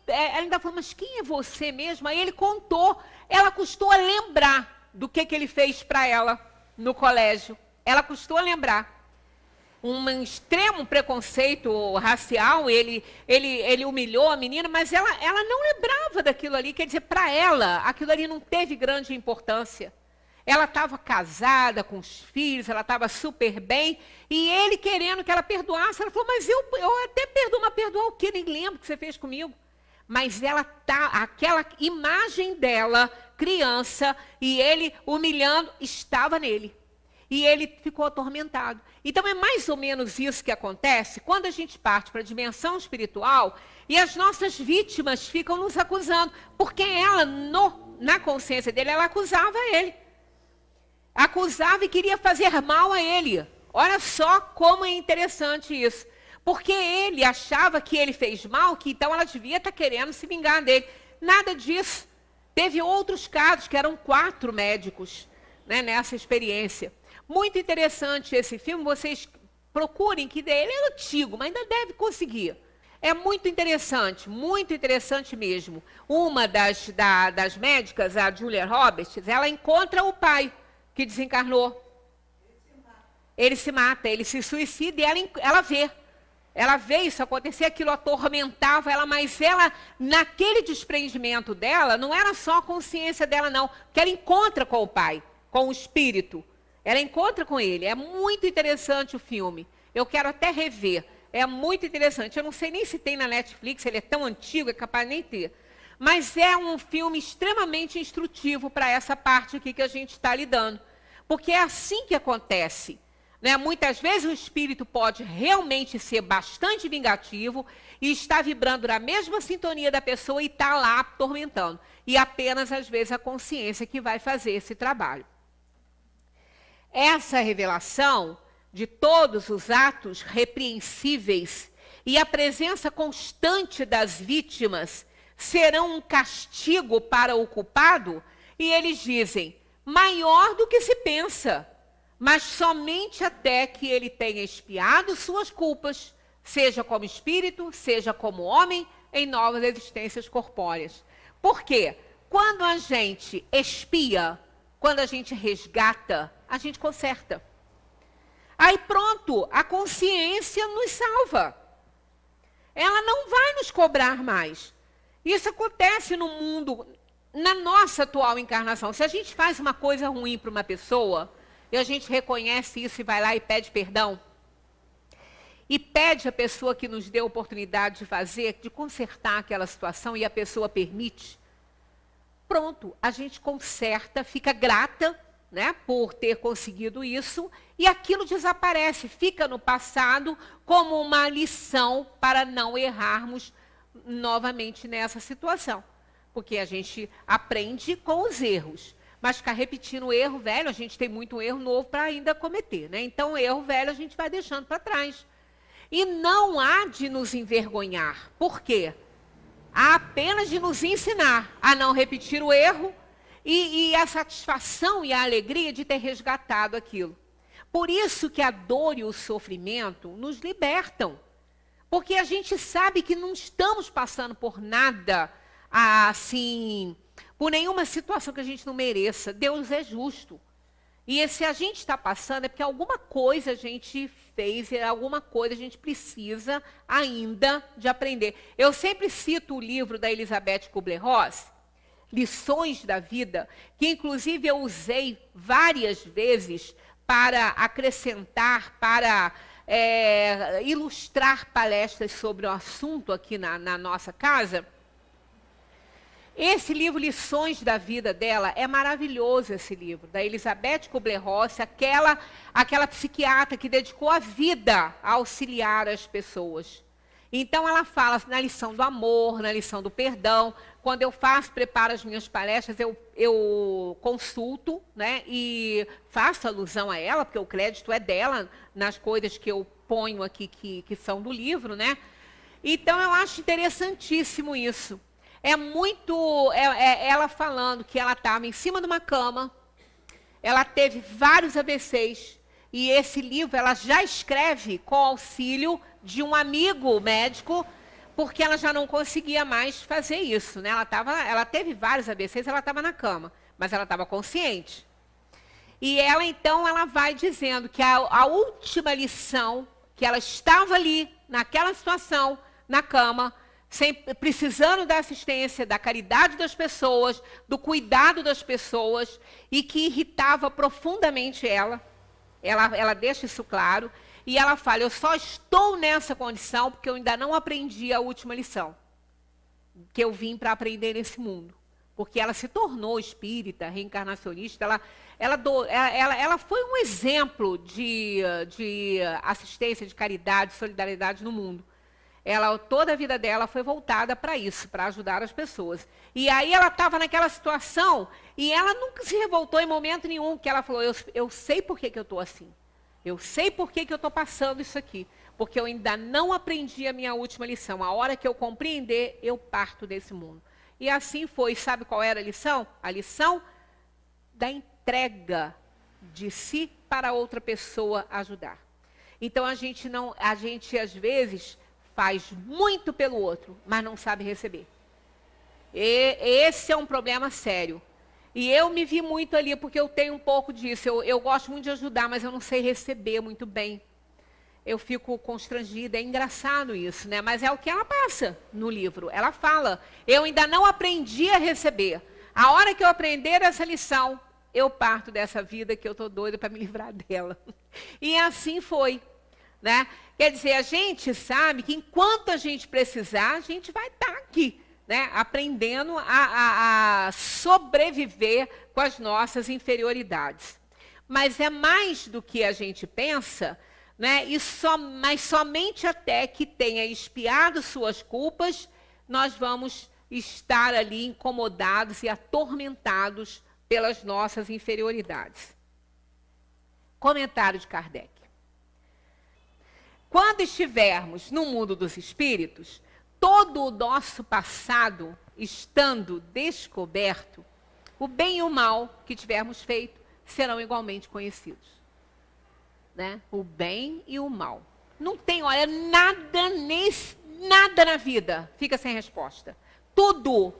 ela ainda falou, mas quem é você mesmo? Aí ele contou. Ela custou a lembrar do que ele fez para ela no colégio. Ela custou a lembrar. Um extremo preconceito racial, ele humilhou a menina, mas ela não lembrava daquilo ali. Quer dizer, para ela, aquilo ali não teve grande importância. Ela estava casada com os filhos, ela estava super bem, e ele querendo que ela perdoasse, ela falou, mas eu até perdoo, mas perdoar o quê? Nem lembro o que você fez comigo. Mas aquela imagem dela, criança, e ele humilhando, estava nele. E ele ficou atormentado. Então é mais ou menos isso que acontece quando a gente parte para a dimensão espiritual e as nossas vítimas ficam nos acusando. Porque ela, na consciência dele, ela acusava ele. Acusava e queria fazer mal a ele. Olha só como é interessante isso. Porque ele achava que ele fez mal, que então ela devia estar querendo se vingar dele. Nada disso. Teve outros casos, que eram 4 médicos, né, nessa experiência. Muito interessante esse filme, vocês procurem, que ele é antigo, mas ainda deve conseguir. É muito interessante mesmo. Uma das médicas, a Julia Roberts, ela encontra o pai que desencarnou. Ele se mata, ele se suicida e ela vê. Ela vê isso acontecer, aquilo atormentava ela, mas ela, naquele desprendimento dela, não era só a consciência dela, não. Porque ela encontra com o pai, com o espírito. Ela encontra com ele. É muito interessante o filme. Eu quero até rever. É muito interessante. Eu não sei nem se tem na Netflix, ele é tão antigo, é capaz de nem ter. Mas é um filme extremamente instrutivo para essa parte aqui que a gente está lidando. Porque é assim que acontece. Né? Muitas vezes o espírito pode realmente ser bastante vingativo e estar vibrando na mesma sintonia da pessoa e está lá atormentando. E apenas, às vezes, a consciência que vai fazer esse trabalho. Essa revelação de todos os atos repreensíveis e a presença constante das vítimas serão um castigo para o culpado, e eles dizem, maior do que se pensa, mas somente até que ele tenha expiado suas culpas, seja como espírito, seja como homem, em novas existências corpóreas. Por quê? Quando a gente expia, quando a gente resgata, a gente conserta. Aí pronto, a consciência nos salva. Ela não vai nos cobrar mais. Isso acontece no mundo, na nossa atual encarnação. Se a gente faz uma coisa ruim para uma pessoa, e a gente reconhece isso e vai lá e pede perdão, e pede à pessoa que nos deu a oportunidade de fazer, de consertar aquela situação, e a pessoa permite, pronto, a gente conserta, fica grata, né, por ter conseguido isso, e aquilo desaparece, fica no passado como uma lição para não errarmos novamente nessa situação. Porque a gente aprende com os erros, mas ficar repetindo o erro velho, a gente tem muito erro novo para ainda cometer, né? Então, o erro velho a gente vai deixando para trás. E não há de nos envergonhar. Por quê? Há apenas de nos ensinar a não repetir o erro e a satisfação e a alegria de ter resgatado aquilo. Por isso que a dor e o sofrimento nos libertam. Porque a gente sabe que não estamos passando por nada assim, por nenhuma situação que a gente não mereça. Deus é justo. E se a gente está passando é porque alguma coisa a gente fez, alguma coisa a gente precisa ainda de aprender. Eu sempre cito o livro da Elizabeth Kubler-Ross, Lições da Vida, que inclusive eu usei várias vezes para acrescentar, para ilustrar palestras sobre o assunto aqui na nossa casa. Esse livro, Lições da Vida dela, é maravilhoso esse livro, da Elizabeth Kubler-Ross, aquela psiquiatra que dedicou a vida a auxiliar as pessoas. Então, ela fala na lição do amor, na lição do perdão. Quando eu preparo as minhas palestras, eu consulto, né, e faço alusão a ela, porque o crédito é dela nas coisas que eu ponho aqui que são do livro, né? Então, eu acho interessantíssimo isso. É muito, ela falando que ela estava em cima de uma cama, ela teve vários AVCs, e esse livro ela já escreve com auxílio de um amigo médico, porque ela já não conseguia mais fazer isso, né? Ela teve vários AVCs, ela estava na cama, mas ela estava consciente. E ela, então, ela vai dizendo que a última lição, que ela estava ali, naquela situação, na cama, precisando da assistência, da caridade das pessoas, do cuidado das pessoas, e que irritava profundamente ela. Ela deixa isso claro, e ela fala, eu só estou nessa condição porque eu ainda não aprendi a última lição que eu vim para aprender nesse mundo. Porque ela se tornou espírita, reencarnacionista, ela foi um exemplo de assistência, de caridade, de solidariedade no mundo. Toda a vida dela foi voltada para isso, para ajudar as pessoas. E aí ela estava naquela situação e ela nunca se revoltou em momento nenhum, que ela falou, eu sei por que eu estou assim. Eu sei por que eu estou passando isso aqui. Porque eu ainda não aprendi a minha última lição. A hora que eu compreender, eu parto desse mundo. E assim foi. Sabe qual era a lição? A lição da entrega de si para outra pessoa ajudar. Então a gente às vezes faz muito pelo outro, mas não sabe receber. E esse é um problema sério. E eu me vi muito ali, porque eu tenho um pouco disso. Eu gosto muito de ajudar, mas eu não sei receber muito bem. Eu fico constrangida, é engraçado isso, né? Mas é o que ela passa no livro. Ela fala, eu ainda não aprendi a receber. A hora que eu aprender essa lição, eu parto dessa vida que eu estou doida para me livrar dela. E assim foi. Né? Quer dizer, a gente sabe que enquanto a gente precisar, a gente vai estar aqui, né? Aprendendo a sobreviver com as nossas inferioridades. Mas é mais do que a gente pensa, né? Mas somente até que tenha expiado suas culpas, nós vamos estar ali incomodados e atormentados pelas nossas inferioridades. Comentário de Kardec. Quando estivermos no mundo dos espíritos, todo o nosso passado estando descoberto, o bem e o mal que tivermos feito serão igualmente conhecidos. Né? O bem e o mal. Não tem, olha, nada na vida fica sem resposta. Tudo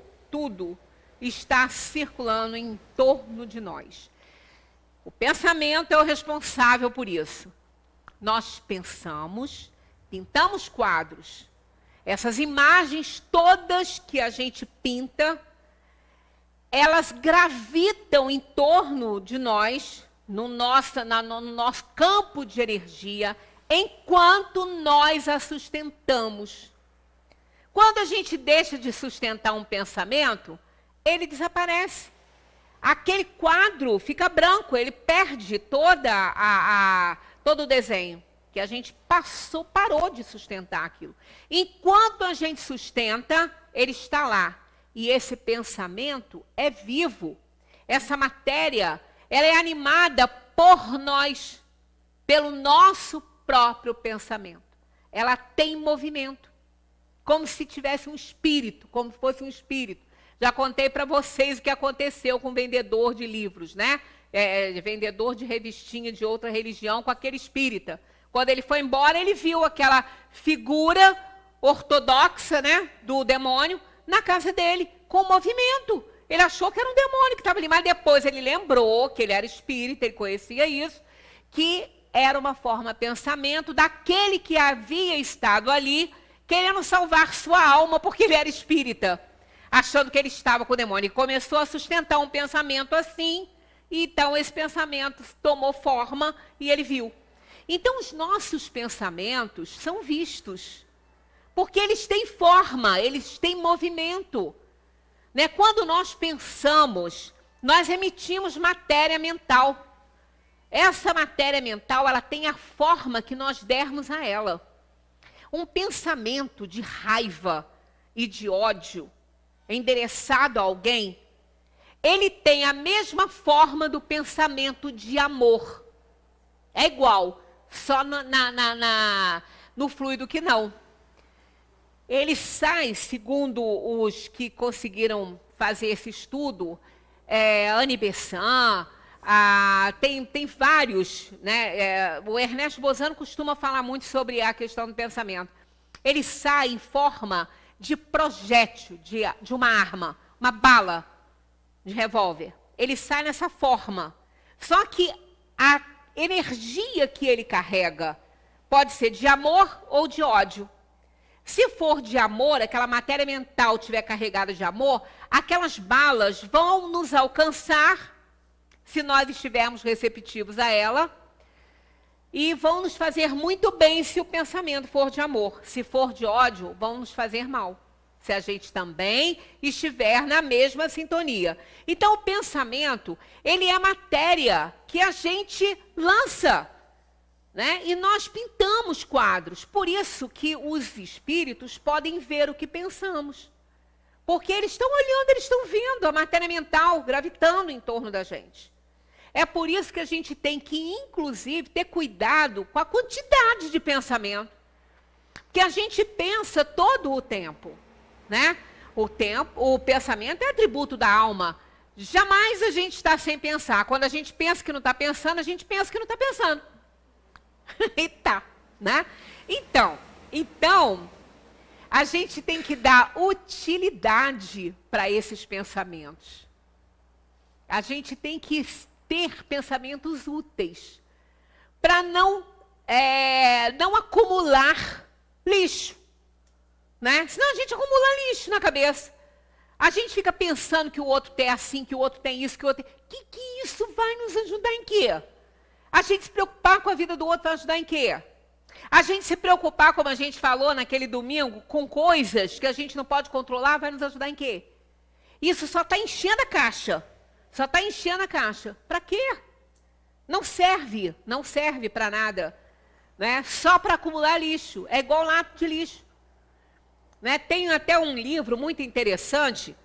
está circulando em torno de nós. O pensamento é o responsável por isso. Nós pensamos, pintamos quadros. Essas imagens todas que a gente pinta, elas gravitam em torno de nós, no nosso campo de energia, enquanto nós a sustentamos. Quando a gente deixa de sustentar um pensamento, ele desaparece. aquele quadro fica branco, ele perde todo o desenho, que a gente parou de sustentar aquilo. Enquanto a gente sustenta, ele está lá. E esse pensamento é vivo. Essa matéria, ela é animada por nós, pelo nosso próprio pensamento. Ela tem movimento, como se tivesse um espírito, como se fosse um espírito. Já contei para vocês o que aconteceu com o vendedor de livros, né? Vendedor de revistinha de outra religião com aquele espírita. Quando ele foi embora, ele viu aquela figura ortodoxa, né, do demônio na casa dele, com movimento. Ele achou que era um demônio que estava ali, mas depois ele lembrou que ele era espírita, ele conhecia isso, que era uma forma de pensamento daquele que havia estado ali, querendo salvar sua alma, porque ele era espírita, achando que ele estava com o demônio. E começou a sustentar um pensamento assim, e então esse pensamento tomou forma e ele viu. Então os nossos pensamentos são vistos, porque eles têm forma, eles têm movimento. Né? Quando nós pensamos, nós emitimos matéria mental. Essa matéria mental, ela tem a forma que nós dermos a ela. Um pensamento de raiva e de ódio endereçado a alguém, ele tem a mesma forma do pensamento de amor. É igual, só no fluido que não. Ele sai, segundo os que conseguiram fazer esse estudo, Annie Besant, tem vários, né? O Ernesto Bozano costuma falar muito sobre a questão do pensamento. Ele sai em forma de projétil, de uma arma, uma bala de revólver. Ele sai nessa forma. Só que a energia que ele carrega pode ser de amor ou de ódio. Se for de amor, aquela matéria mental estiver carregada de amor, aquelas balas vão nos alcançar, se nós estivermos receptivos a ela, e vão nos fazer muito bem se o pensamento for de amor. Se for de ódio, vão nos fazer mal, se a gente também estiver na mesma sintonia. Então, o pensamento, ele é a matéria que a gente lança. Né? E nós pintamos quadros, por isso que os espíritos podem ver o que pensamos. Porque eles estão olhando, eles estão vendo a matéria mental gravitando em torno da gente. É por isso que a gente tem que, inclusive, ter cuidado com a quantidade de pensamento. Porque a gente pensa todo o tempo. Né? O pensamento é atributo da alma. Jamais a gente está sem pensar. Quando a gente pensa que não está pensando, a gente pensa que não está pensando. E tá, né? Então, a gente tem que dar utilidade para esses pensamentos. A gente tem que ter pensamentos úteis para não acumular lixo, né? Senão a gente acumula lixo na cabeça. A gente fica pensando que o outro tem assim, que o outro tem isso, que o outro tem... Que isso vai nos ajudar em quê? A gente se preocupar com a vida do outro vai ajudar em quê? A gente se preocupar, como a gente falou naquele domingo, com coisas que a gente não pode controlar, vai nos ajudar em quê? Isso só está enchendo a caixa. Só está enchendo a caixa. Para quê? Não serve para nada. Né? Só para acumular lixo. É igual lata de lixo. Né? Tem até um livro muito interessante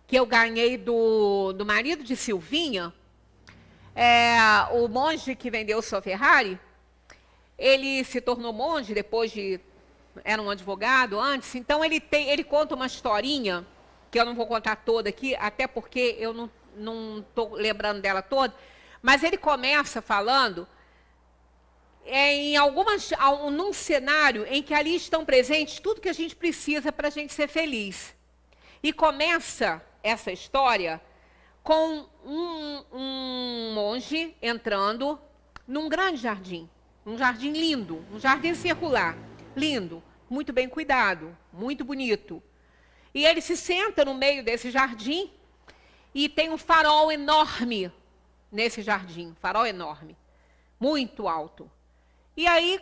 que eu ganhei do marido de Silvinha. O monge que vendeu sua Ferrari, ele se tornou monge depois de... Era um advogado antes, então ele conta uma historinha, que eu não vou contar toda aqui, até porque eu não estou lembrando dela toda, mas ele começa falando num cenário em que ali estão presentes tudo que a gente precisa para a gente ser feliz. E começa essa história com um monge entrando num grande jardim. Um jardim lindo, um jardim circular. Lindo, muito bem cuidado, muito bonito. E ele se senta no meio desse jardim e tem um farol enorme nesse jardim. Farol enorme, muito alto. E aí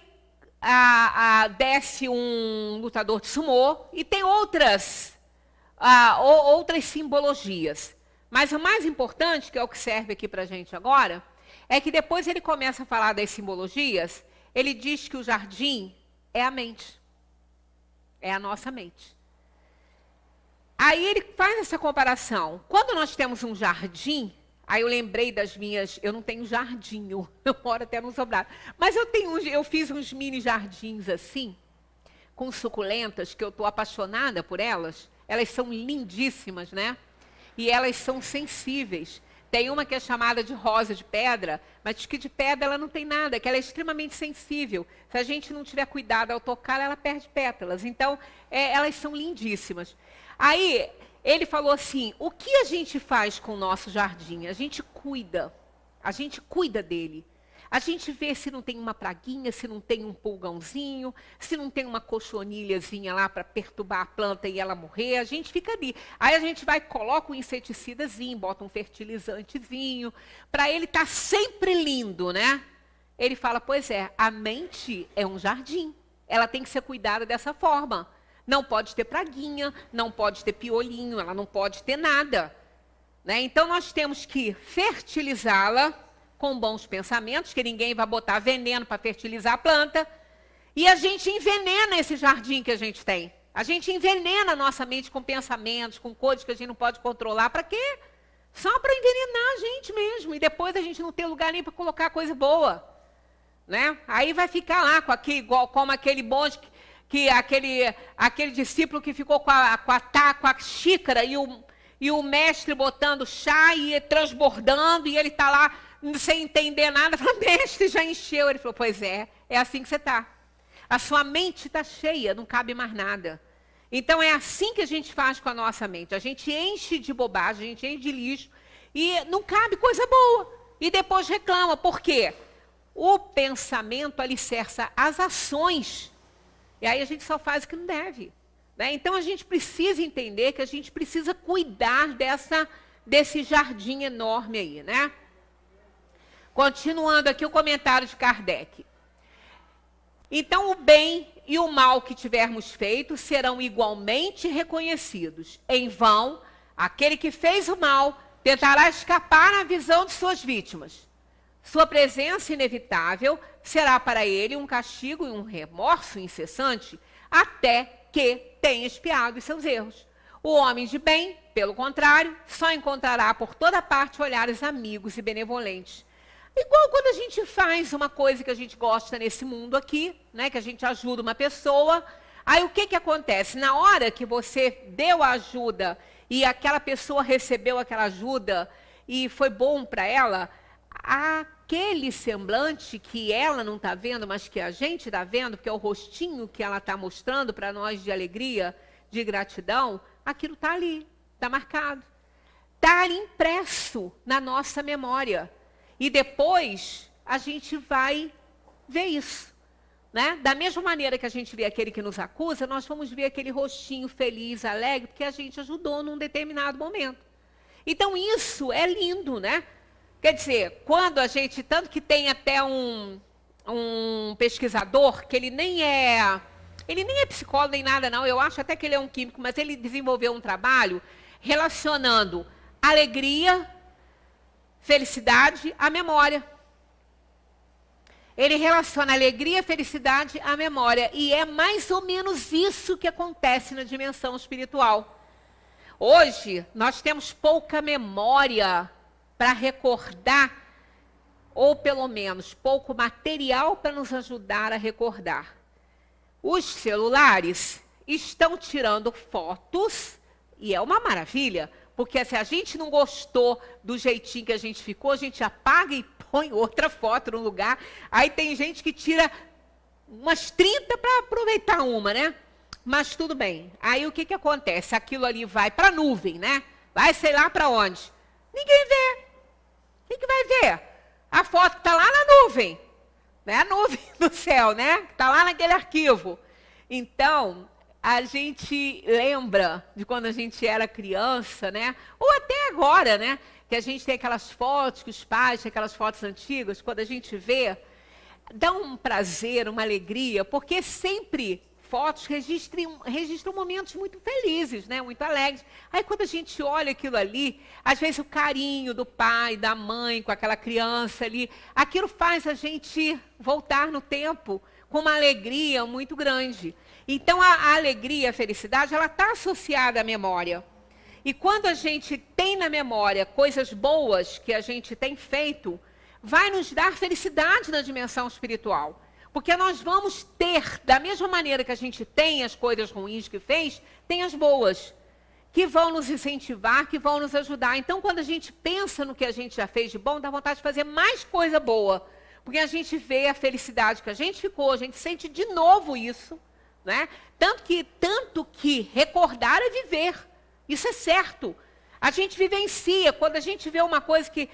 desce um lutador de sumô e tem outras simbologias. Mas o mais importante, que é o que serve aqui para a gente agora, é que depois ele começa a falar das simbologias, ele diz que o jardim é a mente. É a nossa mente. Aí ele faz essa comparação. Quando nós temos um jardim, aí eu lembrei das minhas... Eu não tenho jardinho, eu moro até no sobrado. Mas eu fiz uns mini jardins assim, com suculentas, que eu estou apaixonada por elas. Elas são lindíssimas, né? E elas são sensíveis. Tem uma que é chamada de rosa de pedra, mas que de pedra ela não tem nada, que ela é extremamente sensível. Se a gente não tiver cuidado ao tocar, ela perde pétalas. Então, elas são lindíssimas. Aí, ele falou assim, o que a gente faz com o nosso jardim? A gente cuida dele. A gente vê se não tem uma praguinha, se não tem um pulgãozinho, se não tem uma cochonilhazinha lá para perturbar a planta e ela morrer, a gente fica ali. Aí a gente vai, coloca um inseticidazinho, bota um fertilizantezinho, para ele estar sempre lindo, né? Ele fala, pois é, a mente é um jardim. Ela tem que ser cuidada dessa forma. Não pode ter praguinha, não pode ter piolinho, ela não pode ter nada. Né? Então nós temos que fertilizá-la com bons pensamentos, que ninguém vai botar veneno para fertilizar a planta. E a gente envenena esse jardim que a gente tem. A gente envenena a nossa mente com pensamentos, com coisas que a gente não pode controlar. Para quê? Só para envenenar a gente mesmo. E depois a gente não tem lugar nem para colocar coisa boa. Né? Aí vai ficar lá com igual como aquele monge, aquele discípulo que ficou com a xícara e o mestre botando chá e transbordando, e ele está lá sem entender nada, falou, mestre, já encheu. Ele falou, pois é assim que você está. A sua mente está cheia, não cabe mais nada. Então é assim que a gente faz com a nossa mente. A gente enche de bobagem, a gente enche de lixo, e não cabe coisa boa. E depois reclama, por quê? O pensamento alicerça as ações. E aí a gente só faz o que não deve. Né? Então a gente precisa entender que a gente precisa cuidar desse jardim enorme aí, né? Continuando aqui o comentário de Kardec. Então, o bem e o mal que tivermos feito serão igualmente reconhecidos. Em vão, aquele que fez o mal tentará escapar à visão de suas vítimas. Sua presença inevitável será para ele um castigo e um remorso incessante, até que tenha expiado os seus erros. O homem de bem, pelo contrário, só encontrará por toda parte olhares amigos e benevolentes. Igual quando a gente faz uma coisa que a gente gosta nesse mundo aqui, né, que a gente ajuda uma pessoa, aí o que acontece? Na hora que você deu a ajuda e aquela pessoa recebeu aquela ajuda e foi bom para ela, aquele semblante que ela não está vendo, mas que a gente está vendo, que é o rostinho que ela está mostrando para nós de alegria, de gratidão, aquilo está ali, está marcado. Está ali impresso na nossa memória. E depois a gente vai ver isso. Né? Da mesma maneira que a gente vê aquele que nos acusa, nós vamos ver aquele rostinho feliz, alegre, porque a gente ajudou num determinado momento. Então isso é lindo, né? Quer dizer, quando a gente, tanto que tem até um pesquisador, que ele nem é psicólogo nem nada não, eu acho até que ele é um químico, mas ele desenvolveu um trabalho relacionando alegria, felicidade à memória. Ele relaciona alegria e felicidade à memória. E é mais ou menos isso que acontece na dimensão espiritual. Hoje, nós temos pouca memória para recordar, ou pelo menos pouco material para nos ajudar a recordar. Os celulares estão tirando fotos, e é uma maravilha, porque se a gente não gostou do jeitinho que a gente ficou, a gente apaga e põe outra foto no lugar. Aí tem gente que tira umas 30 para aproveitar uma, né? Mas tudo bem. Aí o que acontece? Aquilo ali vai para a nuvem, né? Vai sei lá para onde. Ninguém vê. Quem que vai ver? A foto que está lá na nuvem. Né? A nuvem do céu, né? Está lá naquele arquivo. Então, a gente lembra de quando a gente era criança, né? Ou até agora, né? Que a gente tem aquelas fotos, que os pais têm aquelas fotos antigas, quando a gente vê, dá um prazer, uma alegria, porque sempre fotos registram momentos muito felizes, né? Muito alegres. Aí quando a gente olha aquilo ali, às vezes o carinho do pai, da mãe com aquela criança ali, aquilo faz a gente voltar no tempo com uma alegria muito grande. Então a alegria, a felicidade, ela está associada à memória. E quando a gente tem na memória coisas boas que a gente tem feito, vai nos dar felicidade na dimensão espiritual. Porque nós vamos ter, da mesma maneira que a gente tem as coisas ruins que fez, tem as boas, que vão nos incentivar, que vão nos ajudar. Então, quando a gente pensa no que a gente já fez de bom, dá vontade de fazer mais coisa boa. Porque a gente vê a felicidade que a gente ficou, a gente sente de novo isso, né? Tanto que recordar é viver. Isso é certo. A gente vivencia. Quando a gente vê uma coisa que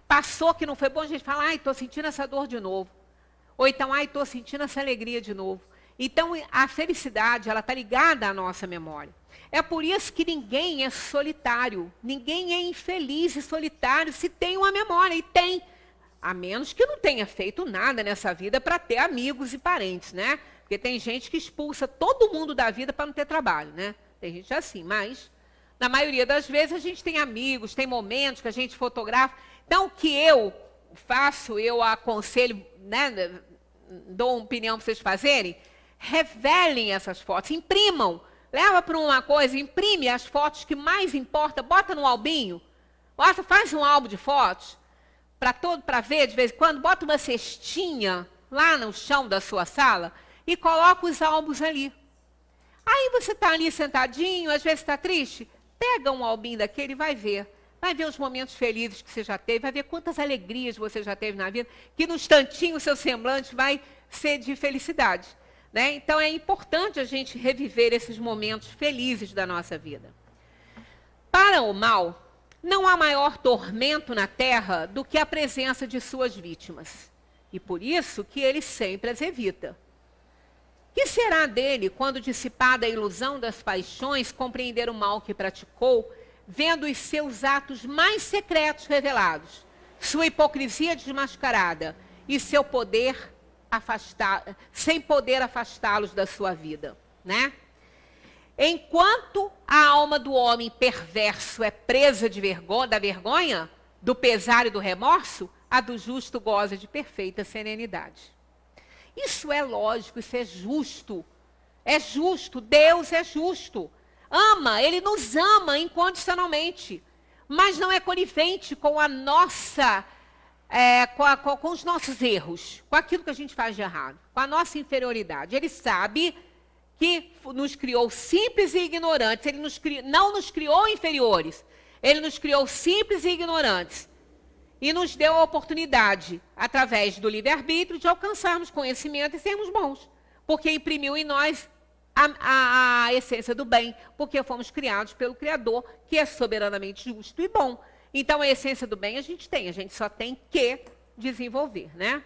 passou, que não foi bom, a gente fala, ai, estou sentindo essa dor de novo. Ou então, ai, estou sentindo essa alegria de novo. Então, a felicidade, ela está ligada à nossa memória. É por isso que ninguém é solitário. Ninguém é infeliz e solitário se tem uma memória. E tem. A menos que não tenha feito nada nessa vida para ter amigos e parentes, né? Porque tem gente que expulsa todo mundo da vida para não ter trabalho, né? Tem gente assim, mas na maioria das vezes a gente tem amigos, tem momentos que a gente fotografa. Então, o que eu faço, eu aconselho, né, dou uma opinião para vocês fazerem, revelem essas fotos, imprimam, leva para uma coisa, imprime as fotos que mais importam, bota no albinho, faz um álbum de fotos, para ver de vez em quando, bota uma cestinha lá no chão da sua sala e coloca os álbuns ali. Aí você está ali sentadinho, às vezes está triste, pega um albinho daquele e vai ver. Vai ver os momentos felizes que você já teve, vai ver quantas alegrias você já teve na vida, que no instantinho o seu semblante vai ser de felicidade, né? Então é importante a gente reviver esses momentos felizes da nossa vida. Para o mal, não há maior tormento na terra do que a presença de suas vítimas. E por isso que ele sempre as evita. Que será dele quando, dissipada a ilusão das paixões, compreender o mal que praticou, vendo os seus atos mais secretos revelados, sua hipocrisia desmascarada e seu poder sem poder afastá-los da sua vida, né? Enquanto a alma do homem perverso é presa da vergonha, do pesar e do remorso, a do justo goza de perfeita serenidade. Isso é lógico, isso é justo. É justo, Deus é justo. Ama, Ele nos ama incondicionalmente. Mas não é conivente com a nossa, com os nossos erros, com aquilo que a gente faz de errado, com a nossa inferioridade. Ele sabe que nos criou simples e ignorantes. Ele não nos criou inferiores. Ele nos criou simples e ignorantes. E nos deu a oportunidade, através do livre-arbítrio, de alcançarmos conhecimento e sermos bons. Porque imprimiu em nós a essência do bem, porque fomos criados pelo Criador, que é soberanamente justo e bom. Então, a essência do bem a gente só tem que desenvolver, né?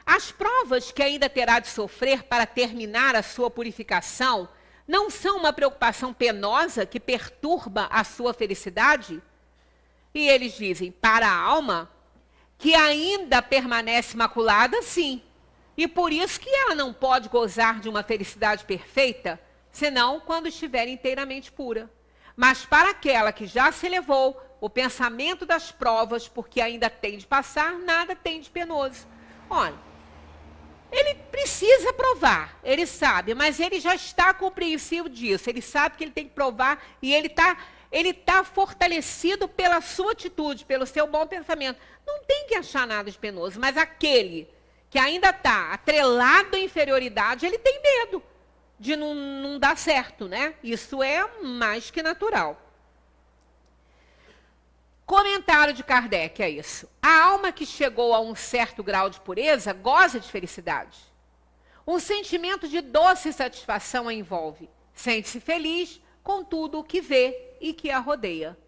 As provas que ainda terá de sofrer para terminar a sua purificação não são uma preocupação penosa que perturba a sua felicidade? E eles dizem, para a alma, que ainda permanece maculada, sim. E por isso que ela não pode gozar de uma felicidade perfeita, senão quando estiver inteiramente pura. Mas para aquela que já se elevou, o pensamento das provas, porque ainda tem de passar, nada tem de penoso. Olha, ele precisa provar, ele sabe, mas ele já está compreensivo disso. Ele sabe que ele tem que provar e ele está fortalecido pela sua atitude, pelo seu bom pensamento. Não tem que achar nada de penoso, mas aquele que ainda está atrelado à inferioridade, ele tem medo de não dar certo, né? Isso é mais que natural. Comentário de Kardec é isso. A alma que chegou a um certo grau de pureza goza de felicidade. Um sentimento de doce satisfação a envolve. Sente-se feliz com tudo o que vê e que a rodeia.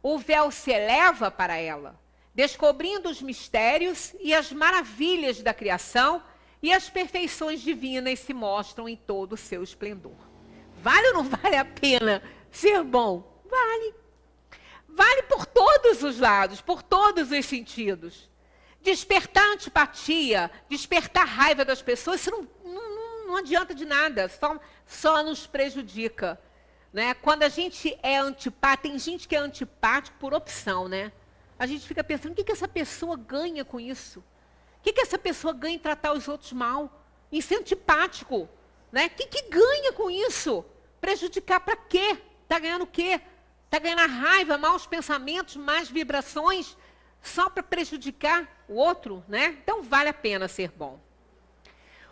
O véu se eleva para ela, descobrindo os mistérios e as maravilhas da criação, e as perfeições divinas se mostram em todo o seu esplendor. Vale ou não vale a pena ser bom? Vale. Vale por todos os lados, por todos os sentidos. Despertar antipatia, despertar raiva das pessoas, isso não não adianta de nada, só nos prejudica. Né? Quando a gente é antipático, tem gente que é antipático por opção, né? A gente fica pensando, o que essa pessoa ganha com isso? O que essa pessoa ganha em tratar os outros mal? Em ser antipático, né? O que ganha com isso? Prejudicar para quê? Está ganhando o quê? Está ganhando a raiva, maus pensamentos, más vibrações, só para prejudicar o outro, né? Então vale a pena ser bom.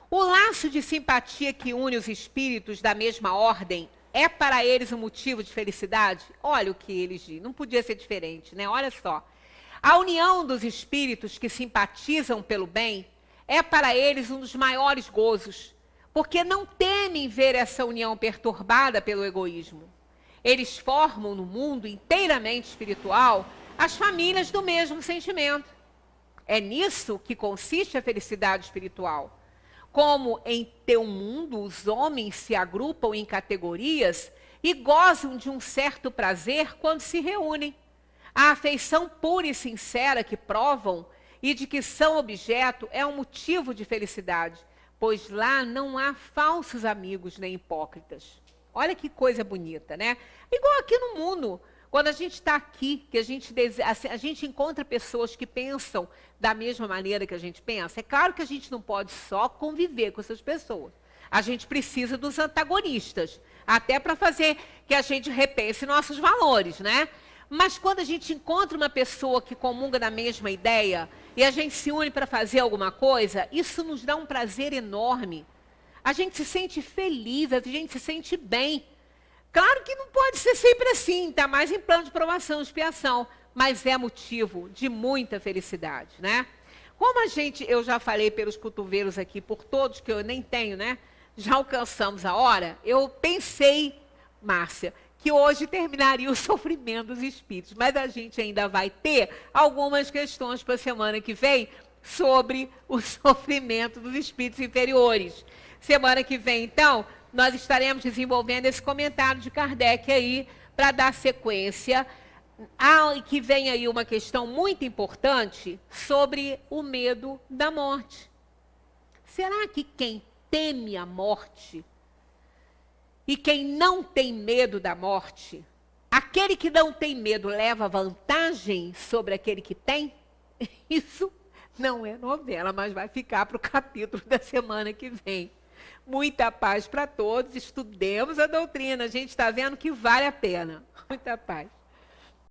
O laço de simpatia que une os espíritos da mesma ordem é para eles um motivo de felicidade? Olha o que eles dizem, não podia ser diferente, né? Olha só. A união dos espíritos que simpatizam pelo bem é para eles um dos maiores gozos, porque não temem ver essa união perturbada pelo egoísmo. Eles formam no mundo inteiramente espiritual as famílias do mesmo sentimento. É nisso que consiste a felicidade espiritual. Como em teu mundo os homens se agrupam em categorias e gozam de um certo prazer quando se reúnem. A afeição pura e sincera que provam e de que são objeto é um motivo de felicidade, pois lá não há falsos amigos nem hipócritas. Olha que coisa bonita, né? Igual aqui no mundo, quando a gente está aqui, que a gente encontra pessoas que pensam da mesma maneira que a gente pensa. É claro que a gente não pode só conviver com essas pessoas. A gente precisa dos antagonistas, até para fazer que a gente repense nossos valores, né? Mas quando a gente encontra uma pessoa que comunga da mesma ideia e a gente se une para fazer alguma coisa, isso nos dá um prazer enorme. A gente se sente feliz, a gente se sente bem. Claro que não pode ser sempre assim, está mais em plano de provação, expiação, mas é motivo de muita felicidade, né? Como eu já falei pelos cotovelos aqui, por todos que eu nem tenho, né? Já alcançamos a hora, eu pensei, Márcia, que hoje terminaria o sofrimento dos espíritos, mas a gente ainda vai ter algumas questões para a semana que vem sobre o sofrimento dos espíritos inferiores. Semana que vem, então, nós estaremos desenvolvendo esse comentário de Kardec aí, para dar sequência. Que vem aí uma questão muito importante sobre o medo da morte. Será que quem teme a morte e quem não tem medo da morte, aquele que não tem medo leva vantagem sobre aquele que tem? Isso não é novela, mas vai ficar para o capítulo da semana que vem. Muita paz para todos, estudemos a doutrina. A gente está vendo que vale a pena. Muita paz.